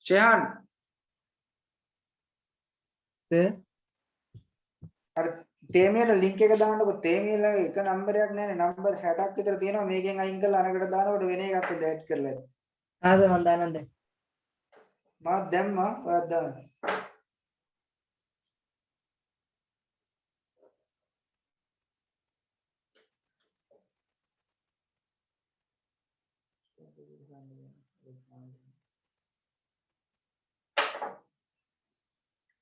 ශයන් අර තේමියට ලින්ක් එක දාන්නකො තේමියල එක නම්බරයක් නැහැනේ නම්බර් 60ක් විතර තියෙනවා මේකෙන් අයින් කරලා අනකට දානකොට වෙන එකක් ඇඩ් කරලා ආද මන් දානන්ද මම දැම්මා ඔයත් දාන්න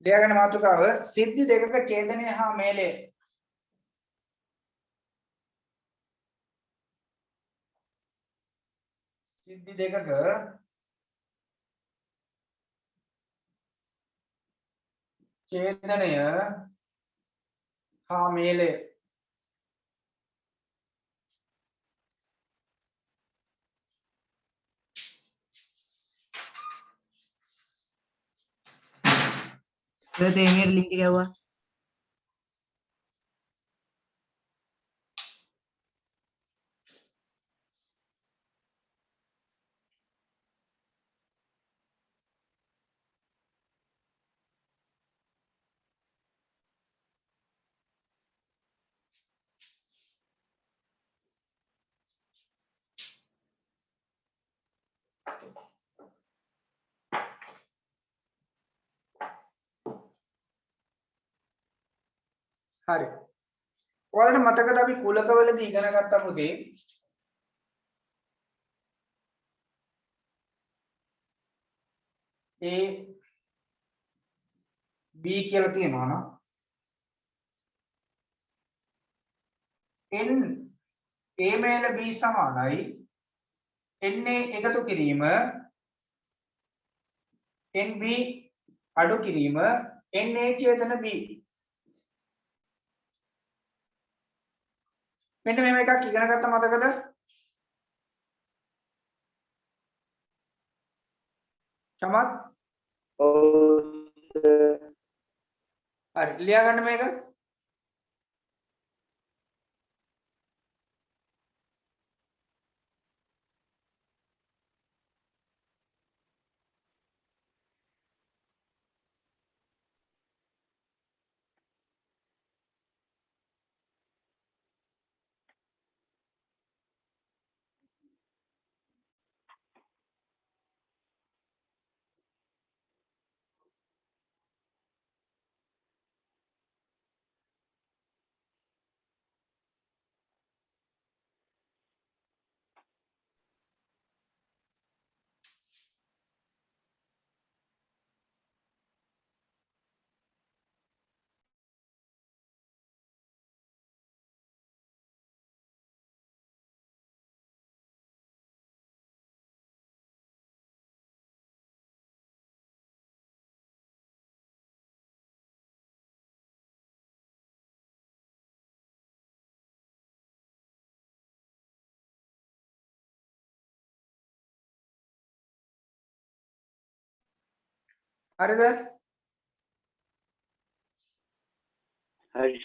ලියාගන්න මාතෘකාව සිද්ධි දෙකක ඡේදනය හා මේලය සිද්ධි දෙකක ඡේදනය හා මේලය තේමියට ලින්ක් එක යවුවා හරි ඔයාලට මතකද අපි කුලකවලදී ඉගෙන ගත්ත පුතේ A B කියලා තියෙනවා නේද n A මේල B සමානයි n A එකතු කිරීම nB අඩු කිරීම na ඡේදන B මෙන්න මෙහෙම එකක් ඉගෙන ගත්ත මතකද සමත් හරි ලියා ගන්න මේක හරිද හරි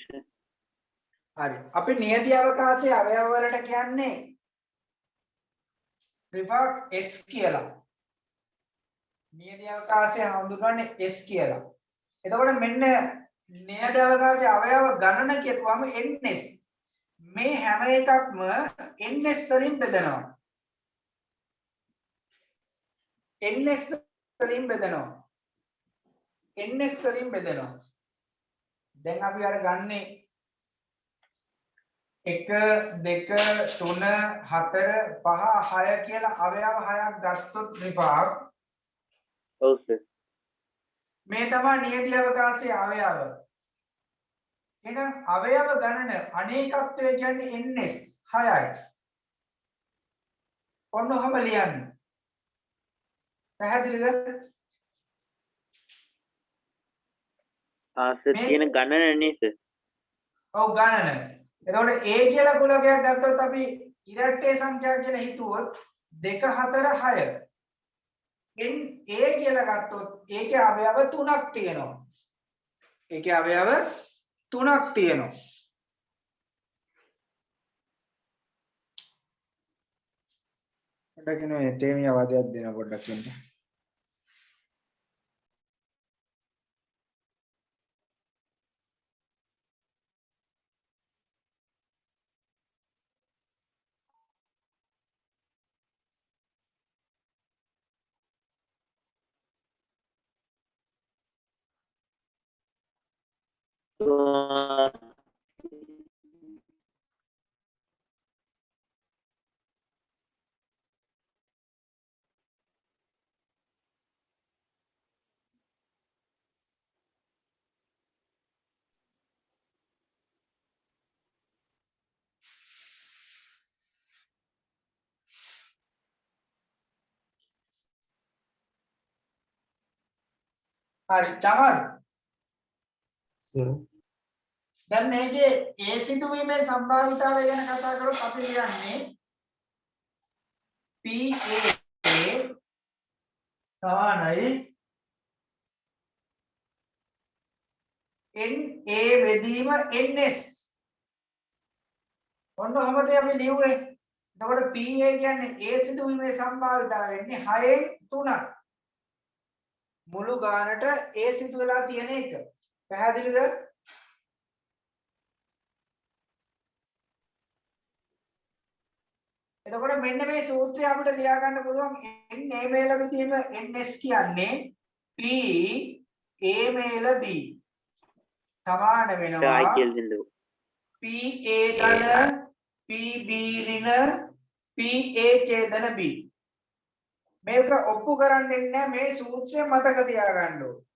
හරි අපි නියති අවකාශයේ අවයව වලට කියන්නේ විභාග S කියලා නියති අවකාශය හඳුන්වන්නේ S කියලා එතකොට මෙන්න නියති අවකාශයේ අවයව ගණන කියපුවම ns මේ හැම එකක්ම ns වලින් බෙදනවා ns වලින් බෙදනවා දැන් අපි අර ගන්නේ 1 2 3 4 5 6 කියලා අවයව 6ක් ගත්තොත් විභාග ඔව් සර් මේ තමයි නියති අවකාශයේ අවයව එහෙනම් අවයව ගණන අනේකත්වය කියන්නේ ns 6යි ඔන්න ඔහම ලියන්න පැහැදිලිද සර් තියෙන ගණන නේ සර් ඔව් ගණන එතකොට a කියලා කුලකයක් ගත්තොත් අපි ඉරට්ටේ සංඛ්‍යා කියලා හිතුවොත් 2 4 6 n a කියලා ගත්තොත් ඒකේ අවයව 3ක් තියෙනවා පොඩ්ඩක් ඉන්නේ තේමිය වාදයක් දෙන පොඩ්ඩක් ඉන්න හරි චමත් දැන් මේකේ ඒ සිදුවීමේ සම්භාවිතාවය ගැන කතා කරොත් අපි ලියන්නේ PA සමානයි NA බෙදීම NS ඔන්න ඔහොමද අපි ලියුවේ එතකොට PA කියන්නේ ඒ සිදුවීමේ සම්භාවිතාවය වෙන්නේ 6න් 3ක් මුළු ගානට ඒ සිදු වෙලා තියෙන එක පැහැදිලිද එතකොට මෙන්න මේ සූත්‍රය අපිට ලියා ගන්න පුළුවන් NA මේල බෙදීම NS කියන්නේ P A මේල B සමාන වෙනවා PA ධන PB ඍණ PA ඡේදන B මේක ඔප්පු කරන්නේ නැහැ මේ සූත්‍රය මතක තියාගන්න ඕනේ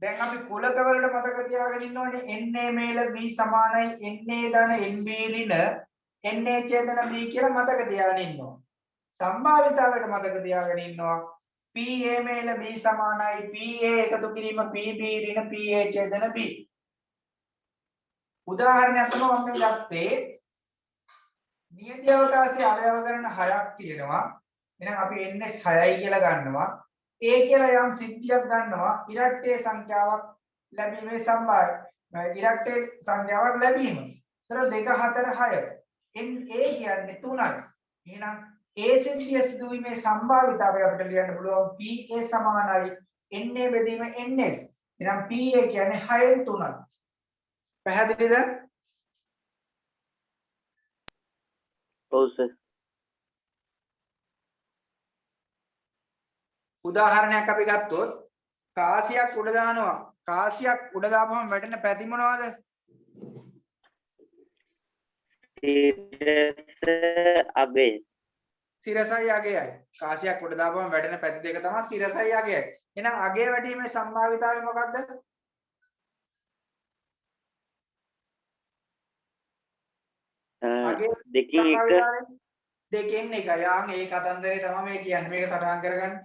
දැන් අපි කුලක වලට මතක තියාගෙන ඉන්න ඕනේ NA මේල B සමානයි NA ධන NB ඍණ NA ඡේදන B කියලා මතක තියාගෙන ඉන්නවා සම්භාවිතාවයට මතක තියාගෙන ඉන්නවා PA මේල B සමානයි PA එකතු කිරීම PB ඍණ PA ඡේදන B උදාහරණයක් තමයි මම මේ ගත්තේ නියත අවකාශයේ අවයව කරන 6ක් තියෙනවා එහෙනම් අපි NS 6යි කියලා ගන්නවා A කියලා යම් සිද්ධියක් ගන්නවා ඉරට්ටේ සංඛ්‍යාවක් ලැබීමේ සම්භාව්‍ය ඉරට්ටේ සංඛ්‍යාවක් ලැබීම. ඒතර 2 4 6 NA කියන්නේ 3යි. එහෙනම් A සිද්ධිය සිදුවීමේ සම්භාවිතාවය අපිට ලියන්න පුළුවන් PA සමානයි NA බෙදීම NS. එහෙනම් PA කියන්නේ 6න් 3ක්. පැහැදිලිද? ඔව් සර් උදාහරණයක් අපි ගත්තොත් කාසියක් උඩ දානවා කාසියක් උඩ දාපුවම වැටෙන පැති මොනවද සිරසයි අගයයි කාසියක් උඩ දාපුවම වැටෙන පැති දෙක තමයි සිරසයි අගයයි එහෙනම් අගය වැඩිීමේ සම්භාවිතාවය මොකක්ද දෙකෙන් එකයි ආන් ඒ කතන්දරේ තමයි මේ කියන්නේ මේක සටහන් කරගන්න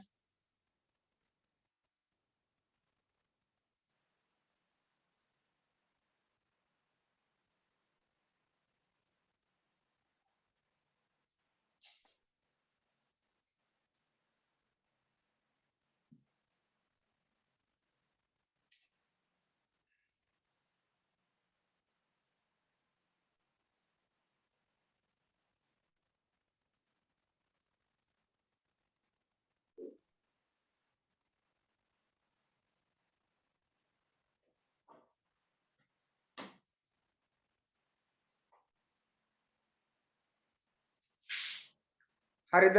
හරිද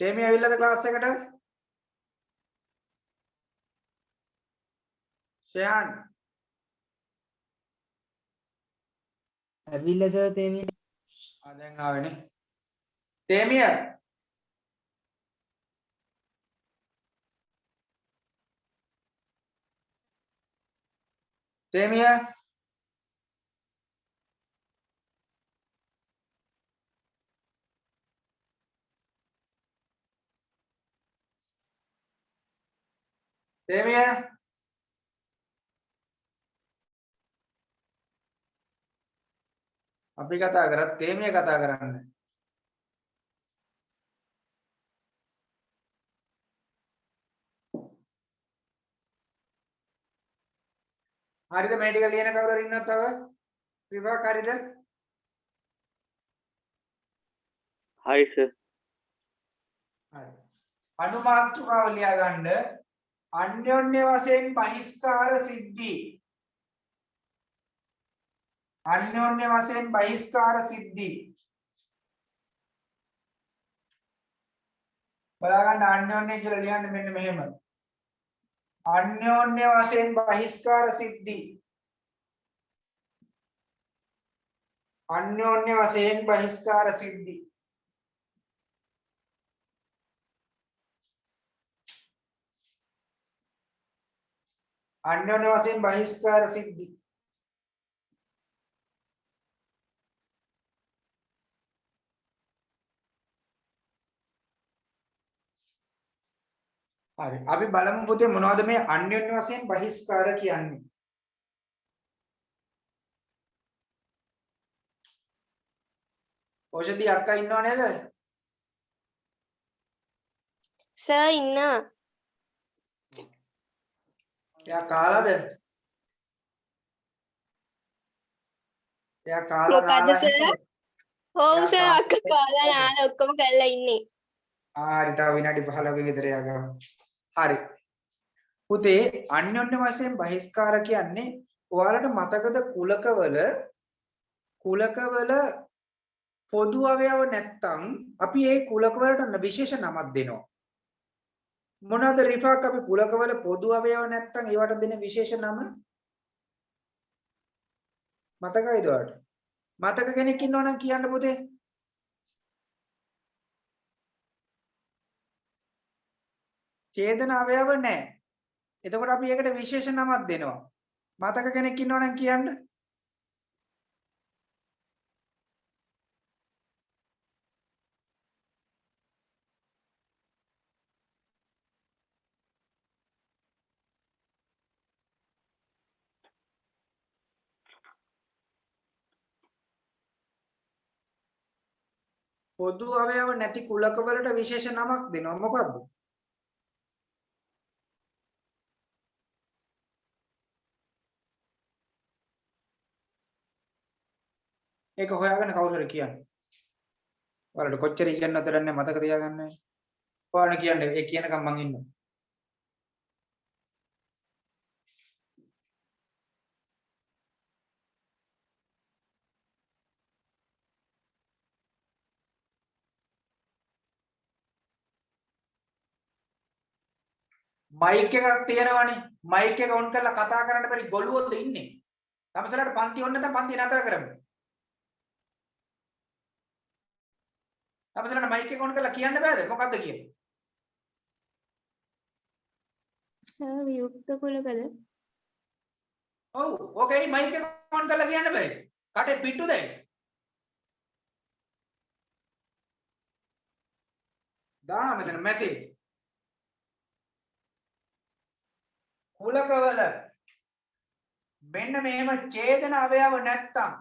තේමි ඇවිල්ලාද ක්ලාස් එකට ෂයන් ඇවිල්ලා සර් තේමිය දැන් ආවෙනේ තේමිය තේමිය තේමිය අපි කතා කරත් තේමිය කතා කරන්නේ හරිද මේ ටික ලියන කවුරු හරි ඉන්නවද තව විභාග හරිද හරි සර් හරි අනුමාත්‍රකාව ලියා ගන්න අන්‍යෝන්‍ය වශයෙන් බහිස්කාර සිද්ධි අන්‍යෝන්‍ය වශයෙන් බහිස්කාර සිද්ධි බලා ගන්න අන්‍යෝන්‍ය කියලා ලියන්න මෙන්න මෙහෙම. අන්‍යෝන්‍ය වශයෙන් බහිස්කාර සිද්ධි. අන්‍යෝන්‍ය වශයෙන් බහිස්කාර සිද්ධි. අන්‍යෝන්‍ය වශයෙන් බහිස්කාර සිද්ධි. හරි. අපි බලමු පුතේ මොනවද මේ අන්‍යෝන්‍ය වශයෙන් බහිස්කාර කියන්නේ. ඕෂධි අක්කා ඉන්නව නේද? සර් ඉන්නවා. එයා කාලාද? එයා කාලා මොකද්ද නාලා සර්? නේද? ඔව් එයා සර් කාලා අක්කා කාලා නාලා ඔක්කොම කරලා ඉන්නේ. හරි තව විනාඩි 15ක විතර එයා ගාව. හරි. පුතේ අන්‍යෝන්‍ය වශයෙන් බහිස්කාර කියන්නේ ඔයාලට මතකද කුලකවල පොදු අවයව නැත්තම් අපි ඒ කුලක වලට විශේෂ නමක් දෙනවා. මොනවාද රිෆාක් අපි කුලකවල පොදු අවයව නැත්තම් ඒවට දෙන විශේෂ නම? මතකයිද ඔයාලට? මතක කෙනෙක් ඉන්නවනම් කියන්න පුතේ. ඡේදන අවයව නැහැ. එතකොට අපි ඒකට විශේෂ නමක් දෙනවා. මතක කෙනෙක් ඉන්නවනම් කියන්න. පොදු අවයව නැති කුලක වලට විශේෂ නමක් දෙනවා. මොකද්ද? ඒක හොයාගෙන කවුරු හරි කියන්න. ඔයාලට කොච්චර ඉගෙනනවද දන්නේ මතක තියාගන්න. ඔයාලා කියන්නේ ඒ කියනකම් මං ඉන්නවා. මයික් එකක් තියෙනවනේ. මයික් එක ඔන් කරලා කතා කරන්න බැරි ගොළුවොත් ඉන්නේ. තමසලට පන්ති ඕනේ නැත්නම් පන්ති නතර කරමු. තමසලට මයික් එක ඔන් කරලා කියන්න බෑද? මොකද්ද කියන්නේ? සර් වියුක්ත කුලකද? ඔව්. ඕකේ මයික් එක ඔන් කරලා කියන්න බැරි. කටේ පිට්ටුද ඒක? දානවා මෙතන මැසේජ්. කුලකවල මෙන්න මෙහෙම ඡේදන අවයව නැත්තම්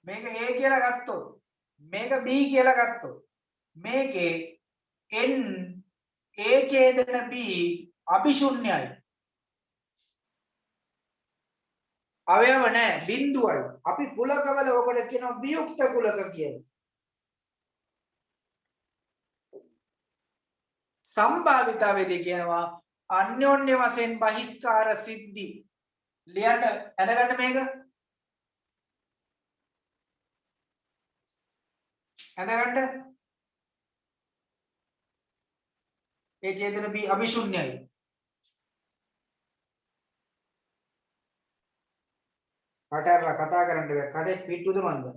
මේක A කියලා ගත්තොත් මේක B කියලා ගත්තොත් මේකේ n A ඡේදන B අභිශුන්‍යයි. අවයව නැහැ බිඳුවයි. අපි කුලකවල ඔකට කියනවා වියුක්ත කුලක කියලා. සම්භාවිතාවේදී කියනවා අන්‍යෝන්‍ය වශයෙන් බහිස්කාර සිද්ධි. ලියන්න ඇඳගන්න මේක. ඇඳගන්න. ඒ ඡේදන B අභිශුන්‍යයි. කටහරලා කතා කරන්න බෑ. කඩේ පිටුද මන්ද?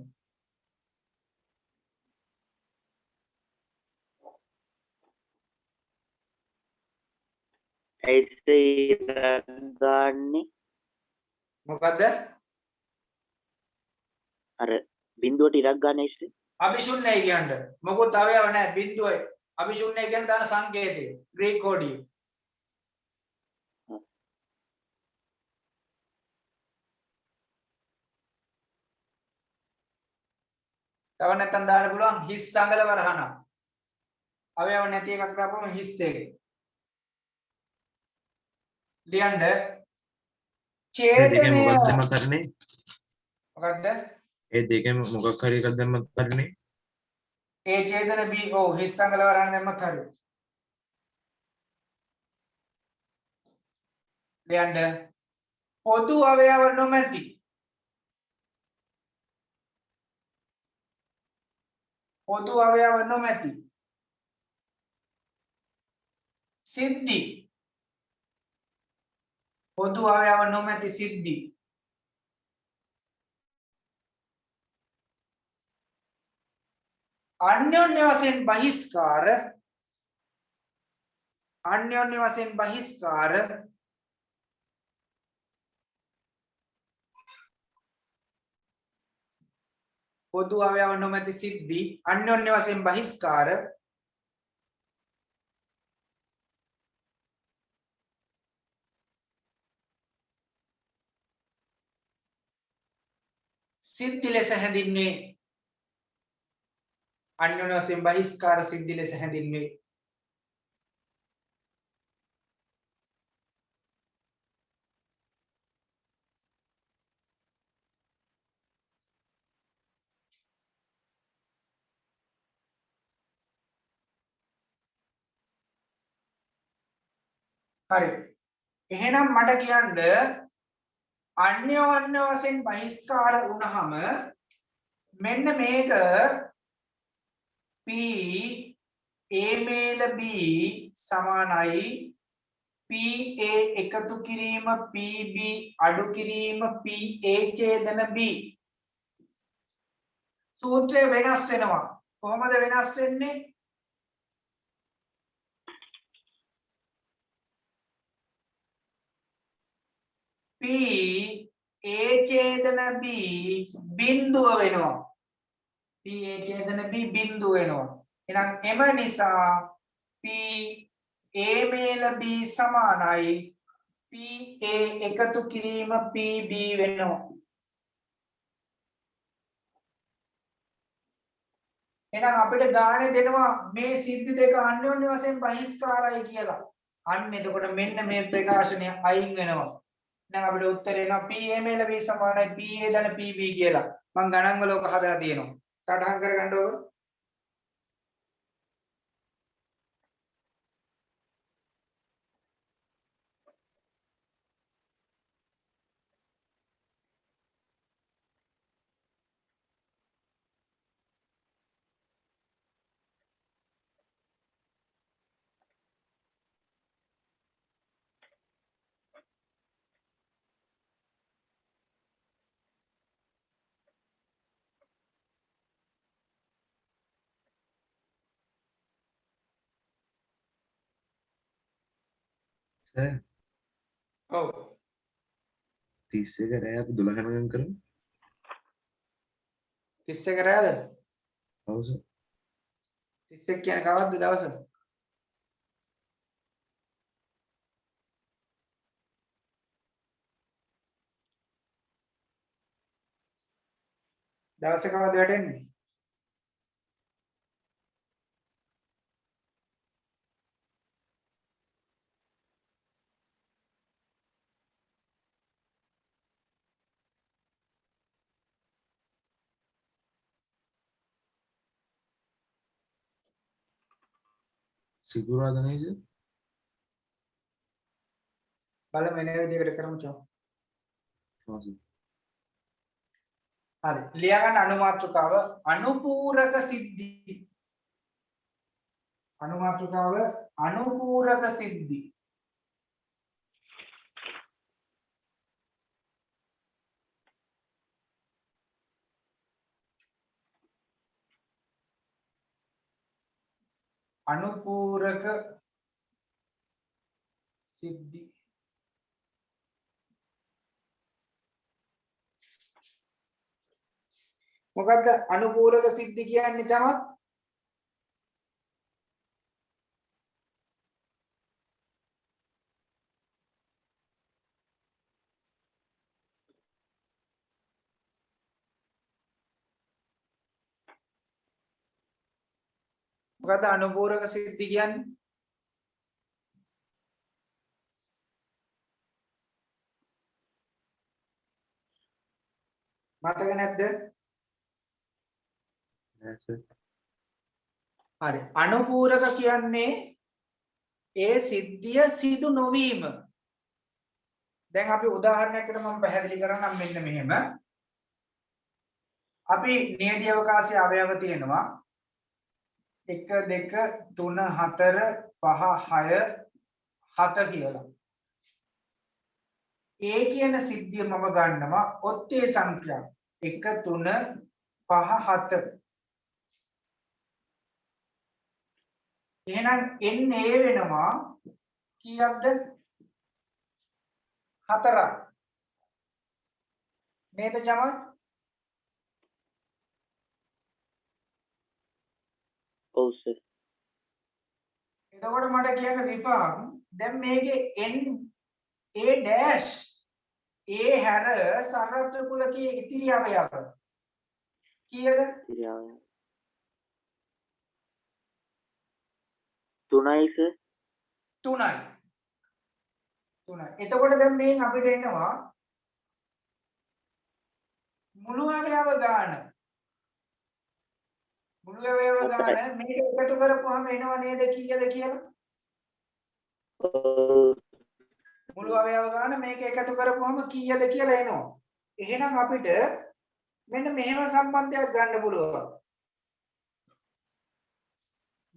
ඇයි ගන්නේ? මොකද්ද? අර බිඳුවට ඉරක් ගන්න ඉස්සේ. අභිශුන්‍යයි කියන්නේ. මොකොත් අවයව නැහැ බිඳුවයි. අභිශුන්‍යයි කියන්නේ දාන සංකේතය. ග්‍රීක කෝඩිය. තව නැත්තම් දාන්න පුළුවන් හිස් සංගල වරහන. අවයව නැති එකක් දාපුවම හිස් එක. ලියන්න ඡේදනය මොකක්ද දැම්මත් හරිනේ. මොකද්ද? ඒ දෙකෙන් මොකක් හරි එකක් දැම්මත් හරිනේ. ඒ ඡේදන B ඔව් හිස් සංගල වරහන දැම්මත් හරි. ලියන්න පොදු අවයව නොමැති පොදු අවයව නොමැති සිද්ධි පොදු අවයව නොමැති සිද්ධි අන්‍යෝන්‍ය වශයෙන් බහිස්කාර පොදු අවයව නොමැති සිද්ධි අන්‍යෝන්‍ය වශයෙන් බහිස්කාර සිද්ධි ලෙස හැඳින්වේ අන්‍යෝන්‍ය වශයෙන් බහිස්කාර සිද්ධි ලෙස හැඳින්වේ හරි එහෙනම් මට කියන්න අන්‍යෝන්‍ය වශයෙන් බහිස්කාර වුණාම මෙන්න මේක P A මේල B සමානයි PA එකතු කිරීම PB අඩු කිරීම PA ඡේදන B සූත්‍රය වෙනස් වෙනවා කොහොමද වෙනස් වෙන්නේ P A ඡේදන B බිඳුව වෙනවා P A ඡේදන B බිඳුව වෙනවා එහෙනම් එම නිසා P A මේල B සමානයි PA එකතු කිරීම PB වෙනවා එහෙනම් අපිට ගානේ දෙනවා මේ සිද්ධි දෙක අන්‍යෝන්‍ය වශයෙන් බහිස්කාරයි කියලා අන්න එතකොට මෙන්න මේ ප්‍රකාශනය අයින් වෙනවා දැන් අපිට උත්තරේ එනවා PA මේල B සමානයි PA ධන PB කියලා මම ගණන් වල ඔක හදලා තියෙනවා සටහන් කරගන්න ඕක සර් ඔව් 31 රෑ අපි 12 වෙනකම් කරමු 31 රෑද ඔව් සර් 31 කියන්නේ කවද්ද දවස දවස කවද්ද වැටෙන්නේ සිකුරාදා නේද බලමු වෙන විදිහකට කරමු චෝ ඔව් සර් හරි ලියා ගන්න අනුමාත්‍රකාව අනුපූරක සිද්ධි අනුමාත්‍රකාව අනුපූරක සිද්ධි අනුපූරක සිද්ධි මොකද්ද අනුපූරක සිද්ධි කියන්නේ තමයි මොකද්ද අනුපූරක සිද්ධි කියන්නේ මතක නැද්ද නෑ සර් හරි අනුපූරක කියන්නේ ඒ සිද්ධිය සිදු නොවීම දැන් අපි උදාහරණයකට මම පැහැදිලි කරන්නම් මෙන්න මෙහෙම අපි නියදී අවකාශයේ අවයව තියෙනවා 1 2 3 4 5 6 7 කියලා. A කියන සිද්ධිය මම ගන්නවා ඔත්තේ සංඛ්‍යා 1 3 5 7. එහෙනම් NA වෙනවා කීයක්ද? 4ක්. නේද ජමල්? ඔව් සර්. එතකොට මට කියන්න රිෆාන් දැන් මේකේ N A dash A හැර සරත්ව කුලකයේ ඉතිරි අවයව කීයද? ඉතිරියව 3යි සර්. 3යි. 3යි. එතකොට දැන් මේන් අපිට එනවා මුළු අවයව ගාන. මුළු අවයව ගාන මේක එකතු කරපුවාම එනව නේද කීයද කියලා? මුළු අවයව ගාන මේක එකතු කරපුවාම කීයද කියලා එනවා. එහෙනම් අපිට මෙන්න මෙහෙම සම්බන්ධයක් ගන්න පුළුවන්.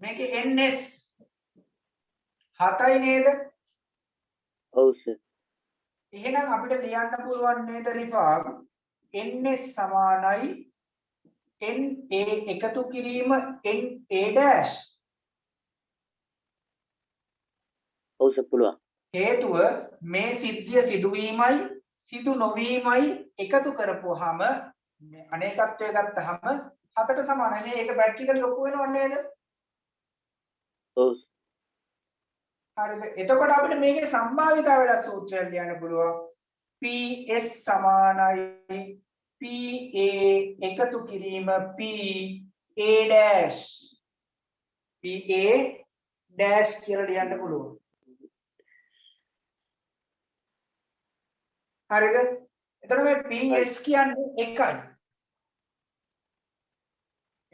මේකේ ns 7යි නේද? ඔව් සර්. එහෙනම් අපිට ලියන්න පුළුවන් නේද රිෆාක් ns සමානයි na එකතු කිරීම na dash. ඔව් සර් පුළුවන්. හේතුව මේ සිද්ධිය සිදුවීමයි සිදු නොවීමයි එකතු කරපුවාම අනේකත්වය ගත්තාම 7ට සමානයි. මේක ප්‍රැක්ටිකලි ඔප්පු වෙනව නේද? ඔව්. හරිද? එතකොට අපිට මේකේ සම්භාවිතාවයට සූත්‍රයක් ලියන්න පුළුවන්. PS සමානයි PA එකතු කිරීම PA dash. PA dash කියලා ලියන්න පුළුවන්. හරිද? එතකොට මේ PS කියන්නේ 1යි.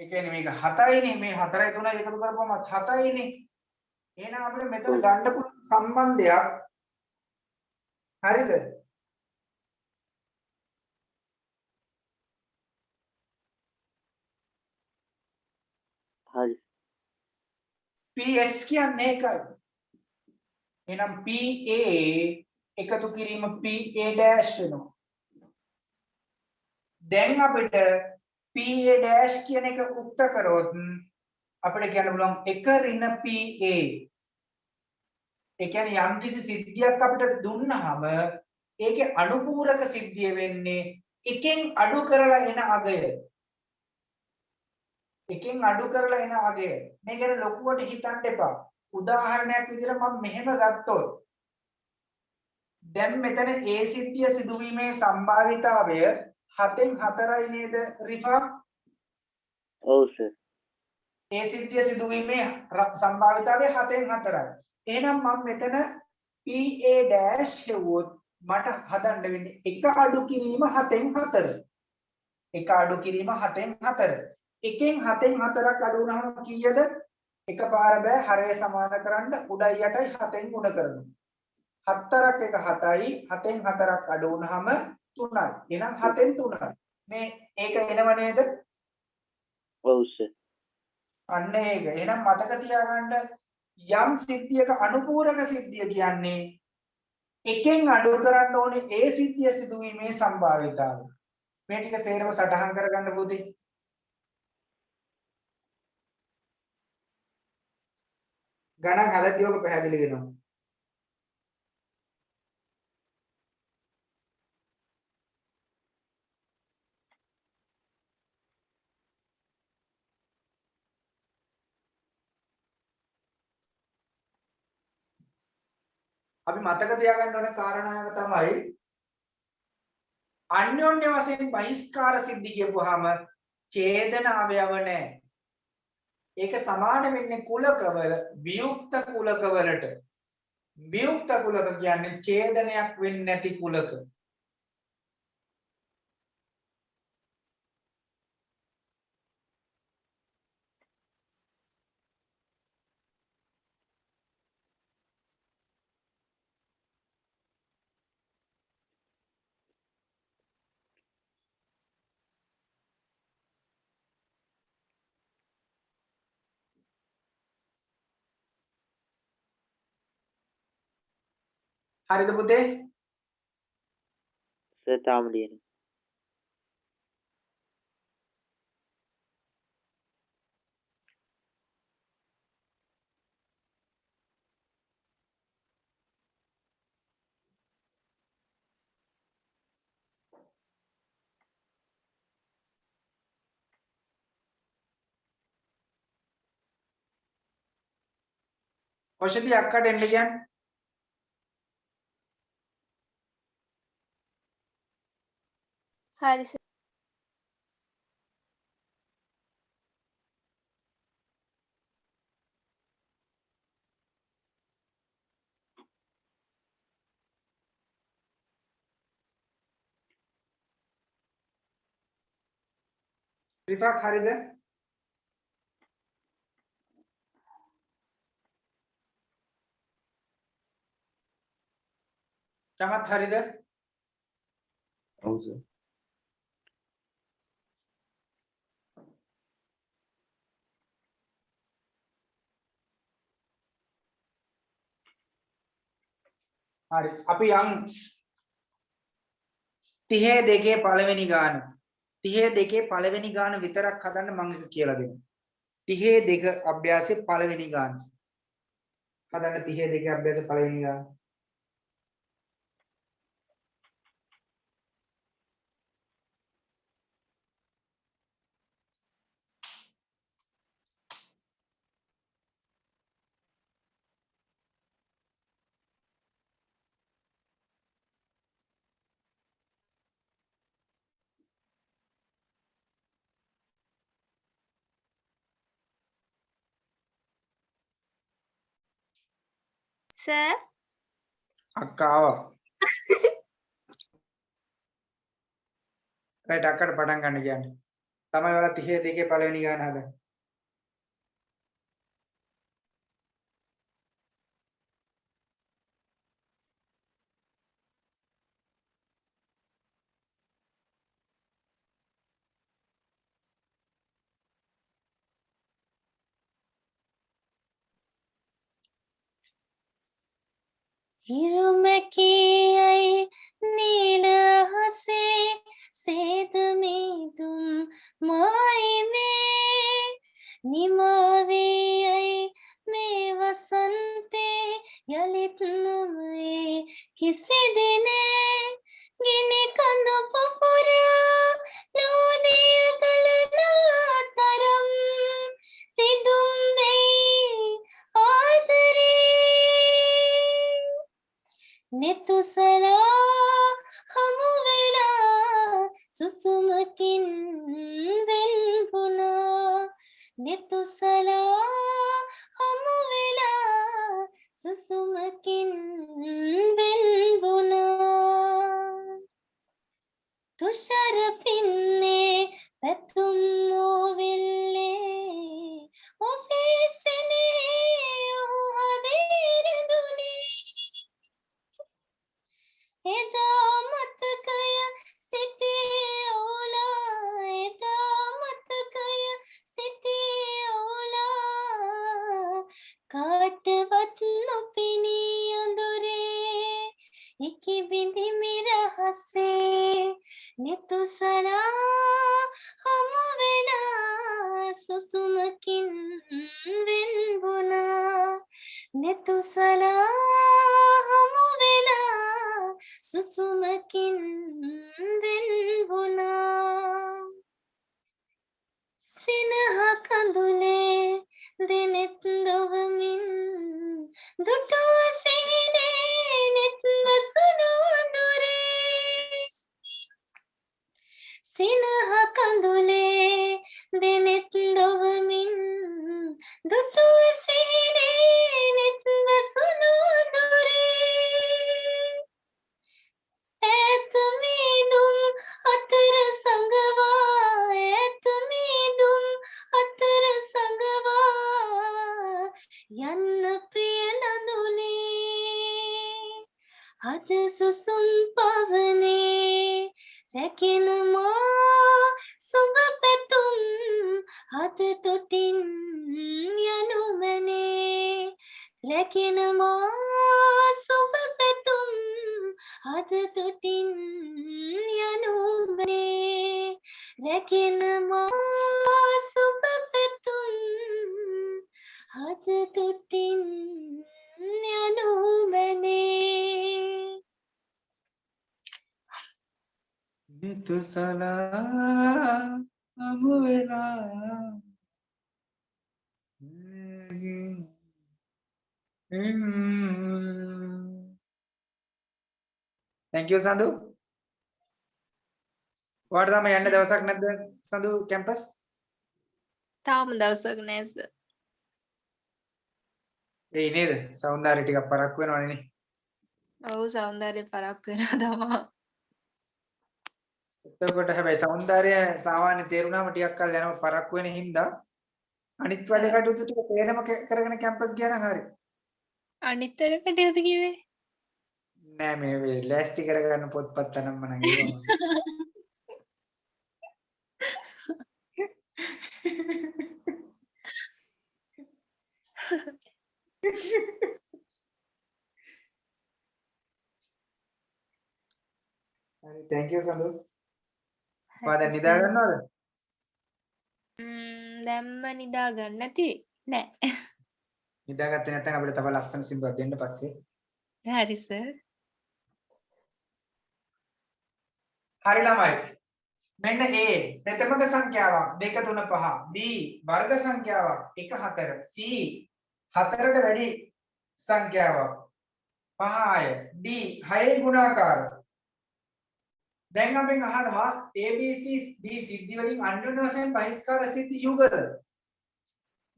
ඒ කියන්නේ මේක 7යිනේ මේ 4යි 3යි එකතු කරපුවම 7යිනේ. එහෙනම් අපිට මෙතන ගන්න පුළුවන් සම්බන්ධයක් හරිද? හරි. PS කියන්නේ එකයි. එහෙනම් PA එකතු කිරීම PA dash වෙනවා. දැන් අපිට PA dash කියන එක උක්ත කරොත් අපිට කියන්න පුළුවන් 1 ඍණ PA. ඒ කියන්නේ යම්කිසි සිද්ධියක් අපිට දුන්නාම ඒකේ අනුපූරක සිද්ධිය වෙන්නේ එකෙන් අඩු කරලා එන අගය. එකෙන් අඩු කරලා එන අගය. මේක ගැන ලොකුවට හිතන්න එපා. උදාහරණයක් විදිහට මම මෙහෙම ගත්තොත් දැන් මෙතන A සිද්ධිය සිදුවීමේ සම්භාවිතාවය 7න් 4යි නේද රිෆා? ඔව් සර්. A සිද්ධිය සිදුවීමේ සම්භාවිතාවය 7න් 4යි. එහෙනම් මම මෙතන PA dash හෙව්වොත් මට හදන්න වෙන්නේ එක අඩු කිරීම 7න් 4. එක අඩු කිරීම 7න් 4. එකෙන් 7න් 4ක් අඩු වුණාම කීයද? එකපාර බෑ හරය සමාන කරන්න උඩයි යටයි 7න් ගුණ කරනවා. 7ක් එක 7යි 7න් 4ක් අඩු වුණාම 3යි. එහෙනම් 7න් 3යි. මේ ඒක එනව නේද? ඔව් සර්. අන්න ඒක. එහෙනම් මතක තියාගන්න යම් සිද්ධියක අනුපූරක සිද්ධිය කියන්නේ එකෙන් අඩු කරන්න ඕනේ ඒ සිද්ධිය සිදුවීමේ සම්භාවිතාවය. මේ ටික සේරම සටහන් කරගන්න පුතේ. ගණන් හදද්දී ඔක පැහැදිලි වෙනවා. අපි මතක තියාගන්න ඕන කාරණාව තමයි අන්‍යෝන්‍ය වශයෙන් බහිස්කාර සිද්ධි කියපුවාම ඡේදන අවයව නැහැ. ඒක සමාන වෙන්නේ කුලකවල වියුක්ත කුලකවලට. වියුක්ත කුලක කියන්නේ ඡේදනයක් වෙන්නේ නැති කුලක. හරිද පුතේ? සර් තාම ලියන්නේ. ඔෂදී අක්කට එන්න කියන්නේ. හරි සර්. රිෆාක් හරිද? චමත් හරිද? ඔව් සර්. හරි. අපි යන් 32 පළවෙනි ගාන. 32 පළවෙනි ගාන විතරක් හදන්න මම එක කියලා දෙනවා. 32 අභ්‍යාසයේ පළවෙනි ගාන. හදන්න 32 අභ්‍යාසයේ පළවෙනි ගාන. සර් අක්කා ආවා. රයිට් අක්කට පටන් ගන්න කියන්නේ. තමයි ඔයාලා 32 පළවෙනි ගාන හදන්න. හිරුමැකියයි නීල හසේ සේද මීදුම් මායිමේ නිමාවේයයි මේ වසන්තේ යලිත් නොමේ කිසි දිනේ ගිනි කඳු පුපුරා ලෝදිය කලනා තරම් රිදුම් දෙයි ආදරේ netusala hamu vela susumakin venpuna netusala hamu vela susumakin venpuna Thushara පින්නේ පැතුම් ඕවිල්ලේ ඔබේ සෙනෙහේ ඔහු හදිරිදුනේ එදා මතකය සිතේ ඕලා එදා මතකය සිතේ ඕලා කාටවත් නොපෙනී අඳුරේ ඉකි බිඳිමි රහසේ නිතුසලා හමු වෙලා සුසුමකින් වෙන්වුණා නිතුසලා හමු වෙලා සුසුමකින් වෙන්වුණා සිනහ කඳුලේ දෙනෙත් දොවමින් දුටුව සිහිනේ නෙත් වසුණු අඳුරේ සිනහ කඳුලේ දෙනෙත් දොවමින් දුටුව සිහිනේ නෙත් වසුණු අඳුරේ ඈත මීදුම් අතර සඟවා ඈත මීදුම් අතර සඟවා යන්න ප්‍රිය නඳුනේ අද සුසුම් පවනේ රැකෙන මා සුබ පැතුම් අද තොටින් යනුමනේ රැකෙන මා සුබ පැතුම් අද තුටින් යනුබනේ රැකෙන මා සුබ පැතුම් අද තුටින් යනුබනේ නිතුසලා අමු වෙලා thank you සඳු ඔයාට තාම යන්න දවසක් නැද්ද සඳු කැම්පස් තාම දවසක් නෑ සර්. ඒ නේද සෞන්දර්ය ටිකක් පරක්කු වෙනවනේ නේ ඔව් සෞන්දර්ය පරක් වෙනවා තමා. එතකොට හැබැයි සෞන්දර්ය සාමාන්‍ය තේරුණාම ටිකක් කල් යනවා පරක්කු වෙන හින්දා අනිත් වැඩ කටයුතු ටික තේරෙම කරගෙන කැම්පස් ගියා නම් හරි අනිත් වැඩ කටයුතු කිව්වේ? නෑ මේ වේ ලෑස්ති කරගන්න පොත්පත් අනම්ම නම් ඒවම හරි thank you සඳු ඔයා දැන් නිදා ගන්නවද දැම්ම නිදා ගන්න නැති නෑ. නිදාගත්තේ නැත්නම් අපිට තව ලස්සන සින්දුවක් දෙන්න පස්සේ හරි සර්. හරි ළමයි මෙන්න A ප්‍රථමක සංඛ්‍යාවක් 2 3 5 B වර්ග සංඛ්‍යාවක් 1 4 C 4ට වැඩි සංඛ්‍යාවක් 5ය D 6 ගුණාකාර දැන් අපෙන් අහනවා ABC D සිද්ධි වලින් අන්‍යෝන්‍ය වශයෙන් බහිස්කාර සිද්ධි යුගල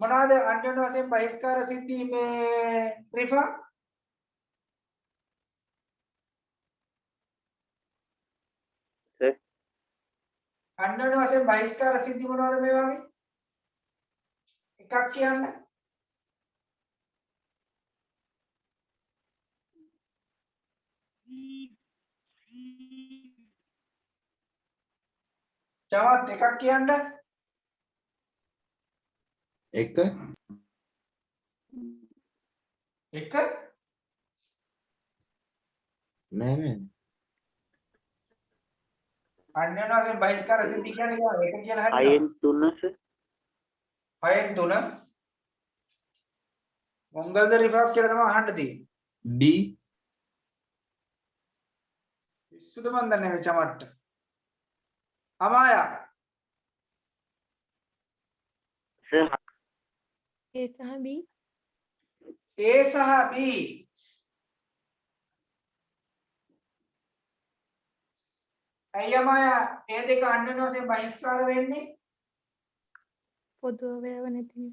මොනවාද අන්‍යෝන්‍ය වශයෙන් බහිස්කාර සිද්ධි මේ ත්‍රිපා අන්‍යෝන්‍ය වශයෙන් බහිස්කාර සිද්ධි මොනවද මේ වගේ එකක් කියන්න ජවත් එකක් කියන්න එක එක නෑ නෑ අන්‍යෝන්‍ය වශයෙන් බහිස්කාර සිද්ධි කියන්නේ කොහොමද එක කියලා හරියනවා අයෙන් 3 සර් 6න් 3 මොංගල්ද රිෆාක් කියලා තමයි අහන්න තියෙන්නේ D විසුදු මන් දන්නේ මේ චමට්ට අමායා සර් A සහ B. A සහ B ඇයි අමායා ඒ දෙක අන්‍යෝන්‍ය වශයෙන් බහිස්කාර වෙන්නේ පොදු අවයව නැති.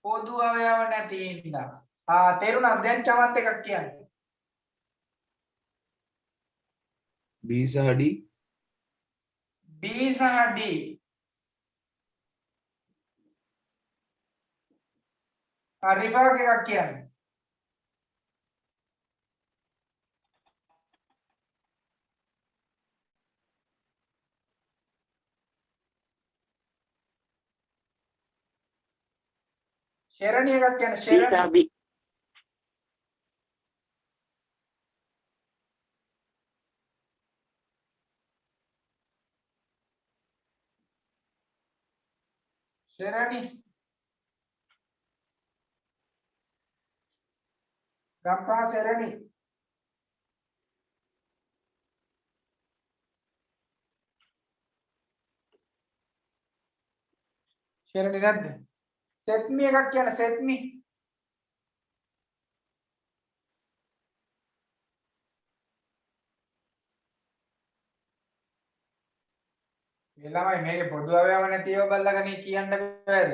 පොදු අවයව නැති හින්දා තේරුණා දැන් චමත් එකක් කියන්නේ B සහ D B සහ D රිෆාක් එකක් කියන්නේ ශරණිය එකක් කියන්නේ C ශරණිය සහ B ශරණි ගම්පහ ශරණි ශරණි නැද්ද සෙත්මි එකක් කියන්නේ සෙත්මි මේ ළමයි මේකේ පොදු අවයව නැති ඒවා බලලාගෙන කියන්න බෑද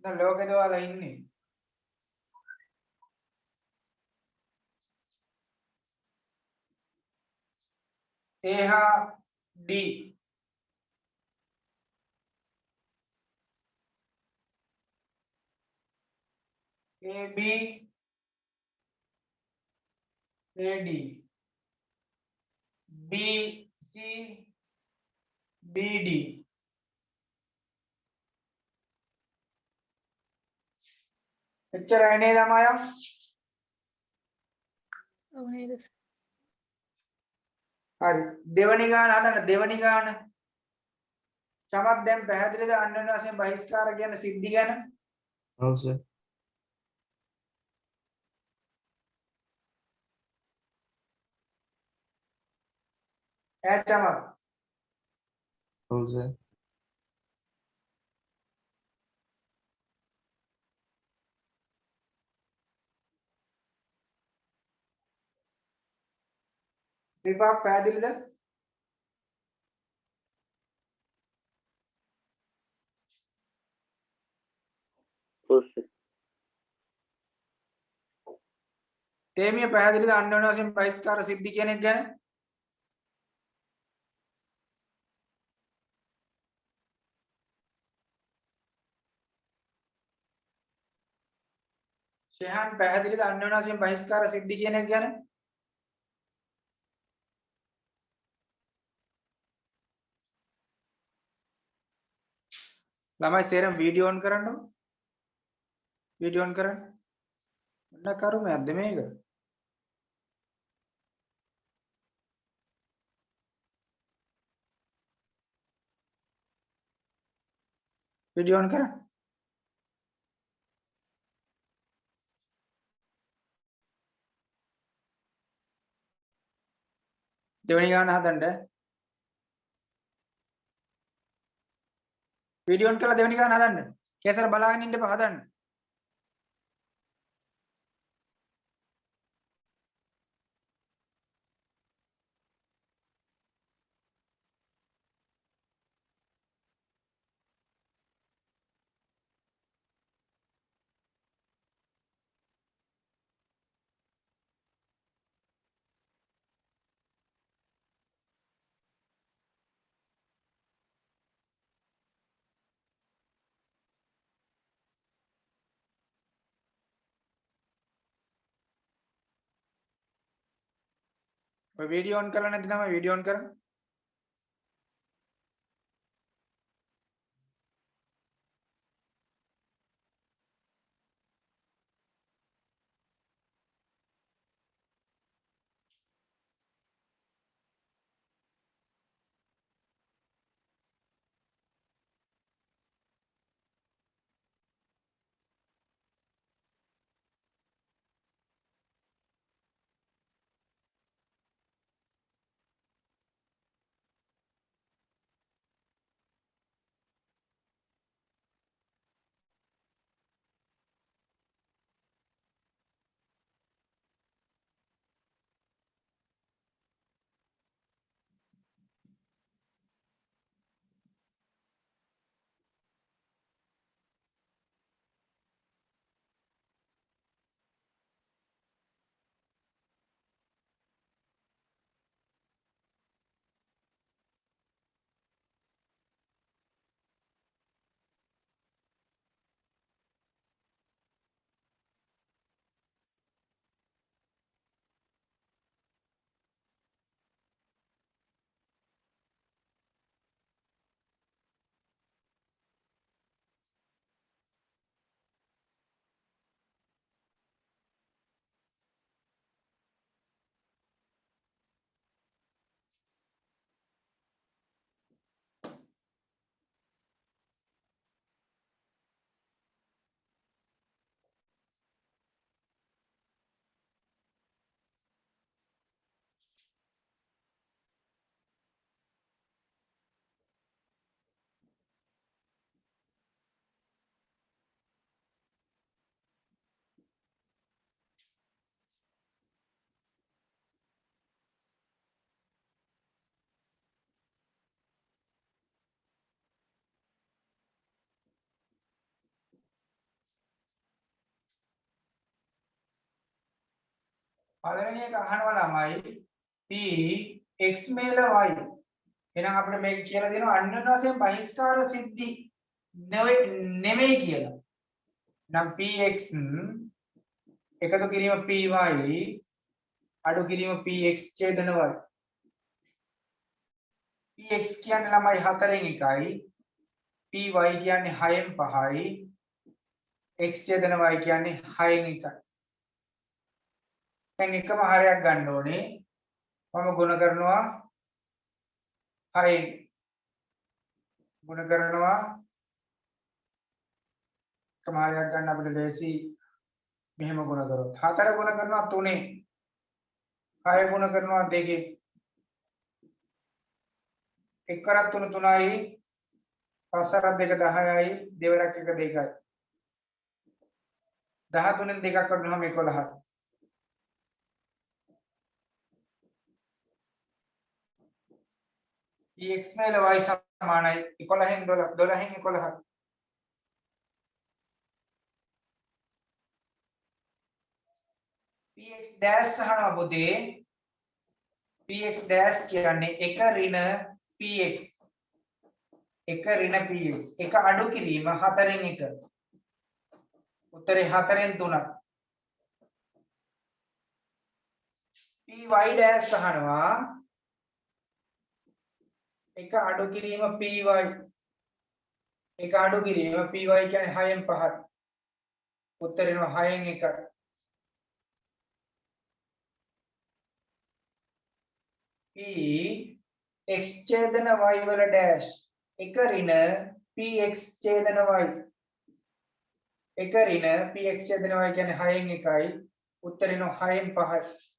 දැන් ලෝකෙ දවලා ඉන්නේ A හා D AB AD BC BD එච්චරයි නේද අමායා ඔව් නේද? හරි දෙවනි ගාන හදන්න දෙවනි ගාන චමත් දැන් පැහැදිලිද අන්‍යෝන්‍ය වශයෙන් බහිස්කාර කියන සිද්ධි ගැන ඔව් සර්. ඈ චමත් ඔව් සර්. විපාක පැහැදිලිද ඔව් සර්. තේමිය පැහැදිලිද අන්‍යෝන්‍ය වශයෙන් බහිස්කාර සිද්ධි කියන එක ගැන ශෙහාන් පැහැදිලිද අන්‍යෝන්‍ය වශයෙන් බහිස්කාර සිද්ධි කියන එක ගැන ළමයි සේරම වීඩියෝ ඔන් කරන්නකො වීඩියෝ ඔන් කරන්න මොන කරුමයක්ද මේක වීඩියෝ ඔන් කරන්න දෙවෙනි ගාන හදන්න වීඩියෝ ඔන් කරලා දෙවෙනි ගාන හදන්න කේසර බලාගෙන ඉන්න එපා හදන්න ඔය වීඩියෝ ඔන් කරලා නැති නම් වීඩියෝ ඔන් කරන්න පළවෙනි එක අහනවා ළමයි p x මේල y එහෙනම් අපිට මේක කියලා දෙනවා අන්‍යෝන්‍ය වශයෙන් බහිස්කාර සිද්ධි නෙමෙයි කියලා. නම් px එකතු කිරීම py අඩු කිරීම px ඡේදන y. px කියන්නේ ළමයි 4න් 1යි py කියන්නේ 6න් 5යි x ඡේදන y කියන්නේ 6න් 1යි. දැන් එකම හරයක් ගන්න ඕනේ. මම ගුණ කරනවා 6 ගුණ කරනවා කමාරයක් ගන්න අපිට ලේසි මෙහෙම ගුණ කරොත් 4 ගුණ කරනවා 3 6 ගුණ කරනවා 2 1 කරක් 3 3යි 5 කරක් 2 10යි දෙවරක් 1 2යි 13න් 2ක් කරනවාම 11යි x මේල y සමානයි 11න් 12 12න් 11 px dash අහනවා පුතේ px dash කියන්නේ 1 ඍණ px 1 ඍණ px 1 අඩු කිරීම 4න් 1 උත්තරේ 4න් 3 py dash අහනවා 1 අඩු කිරීම py 1 අඩු කිරීම py කියන්නේ 6න් 5යි උත්තරේ 6න් 1යි p x ඡේදන y වල dash 1 ඍණ px ඡේදන y 1 ඍණ px ඡේදන y කියන්නේ 6න් 1යි උත්තරේ 6න් 5යි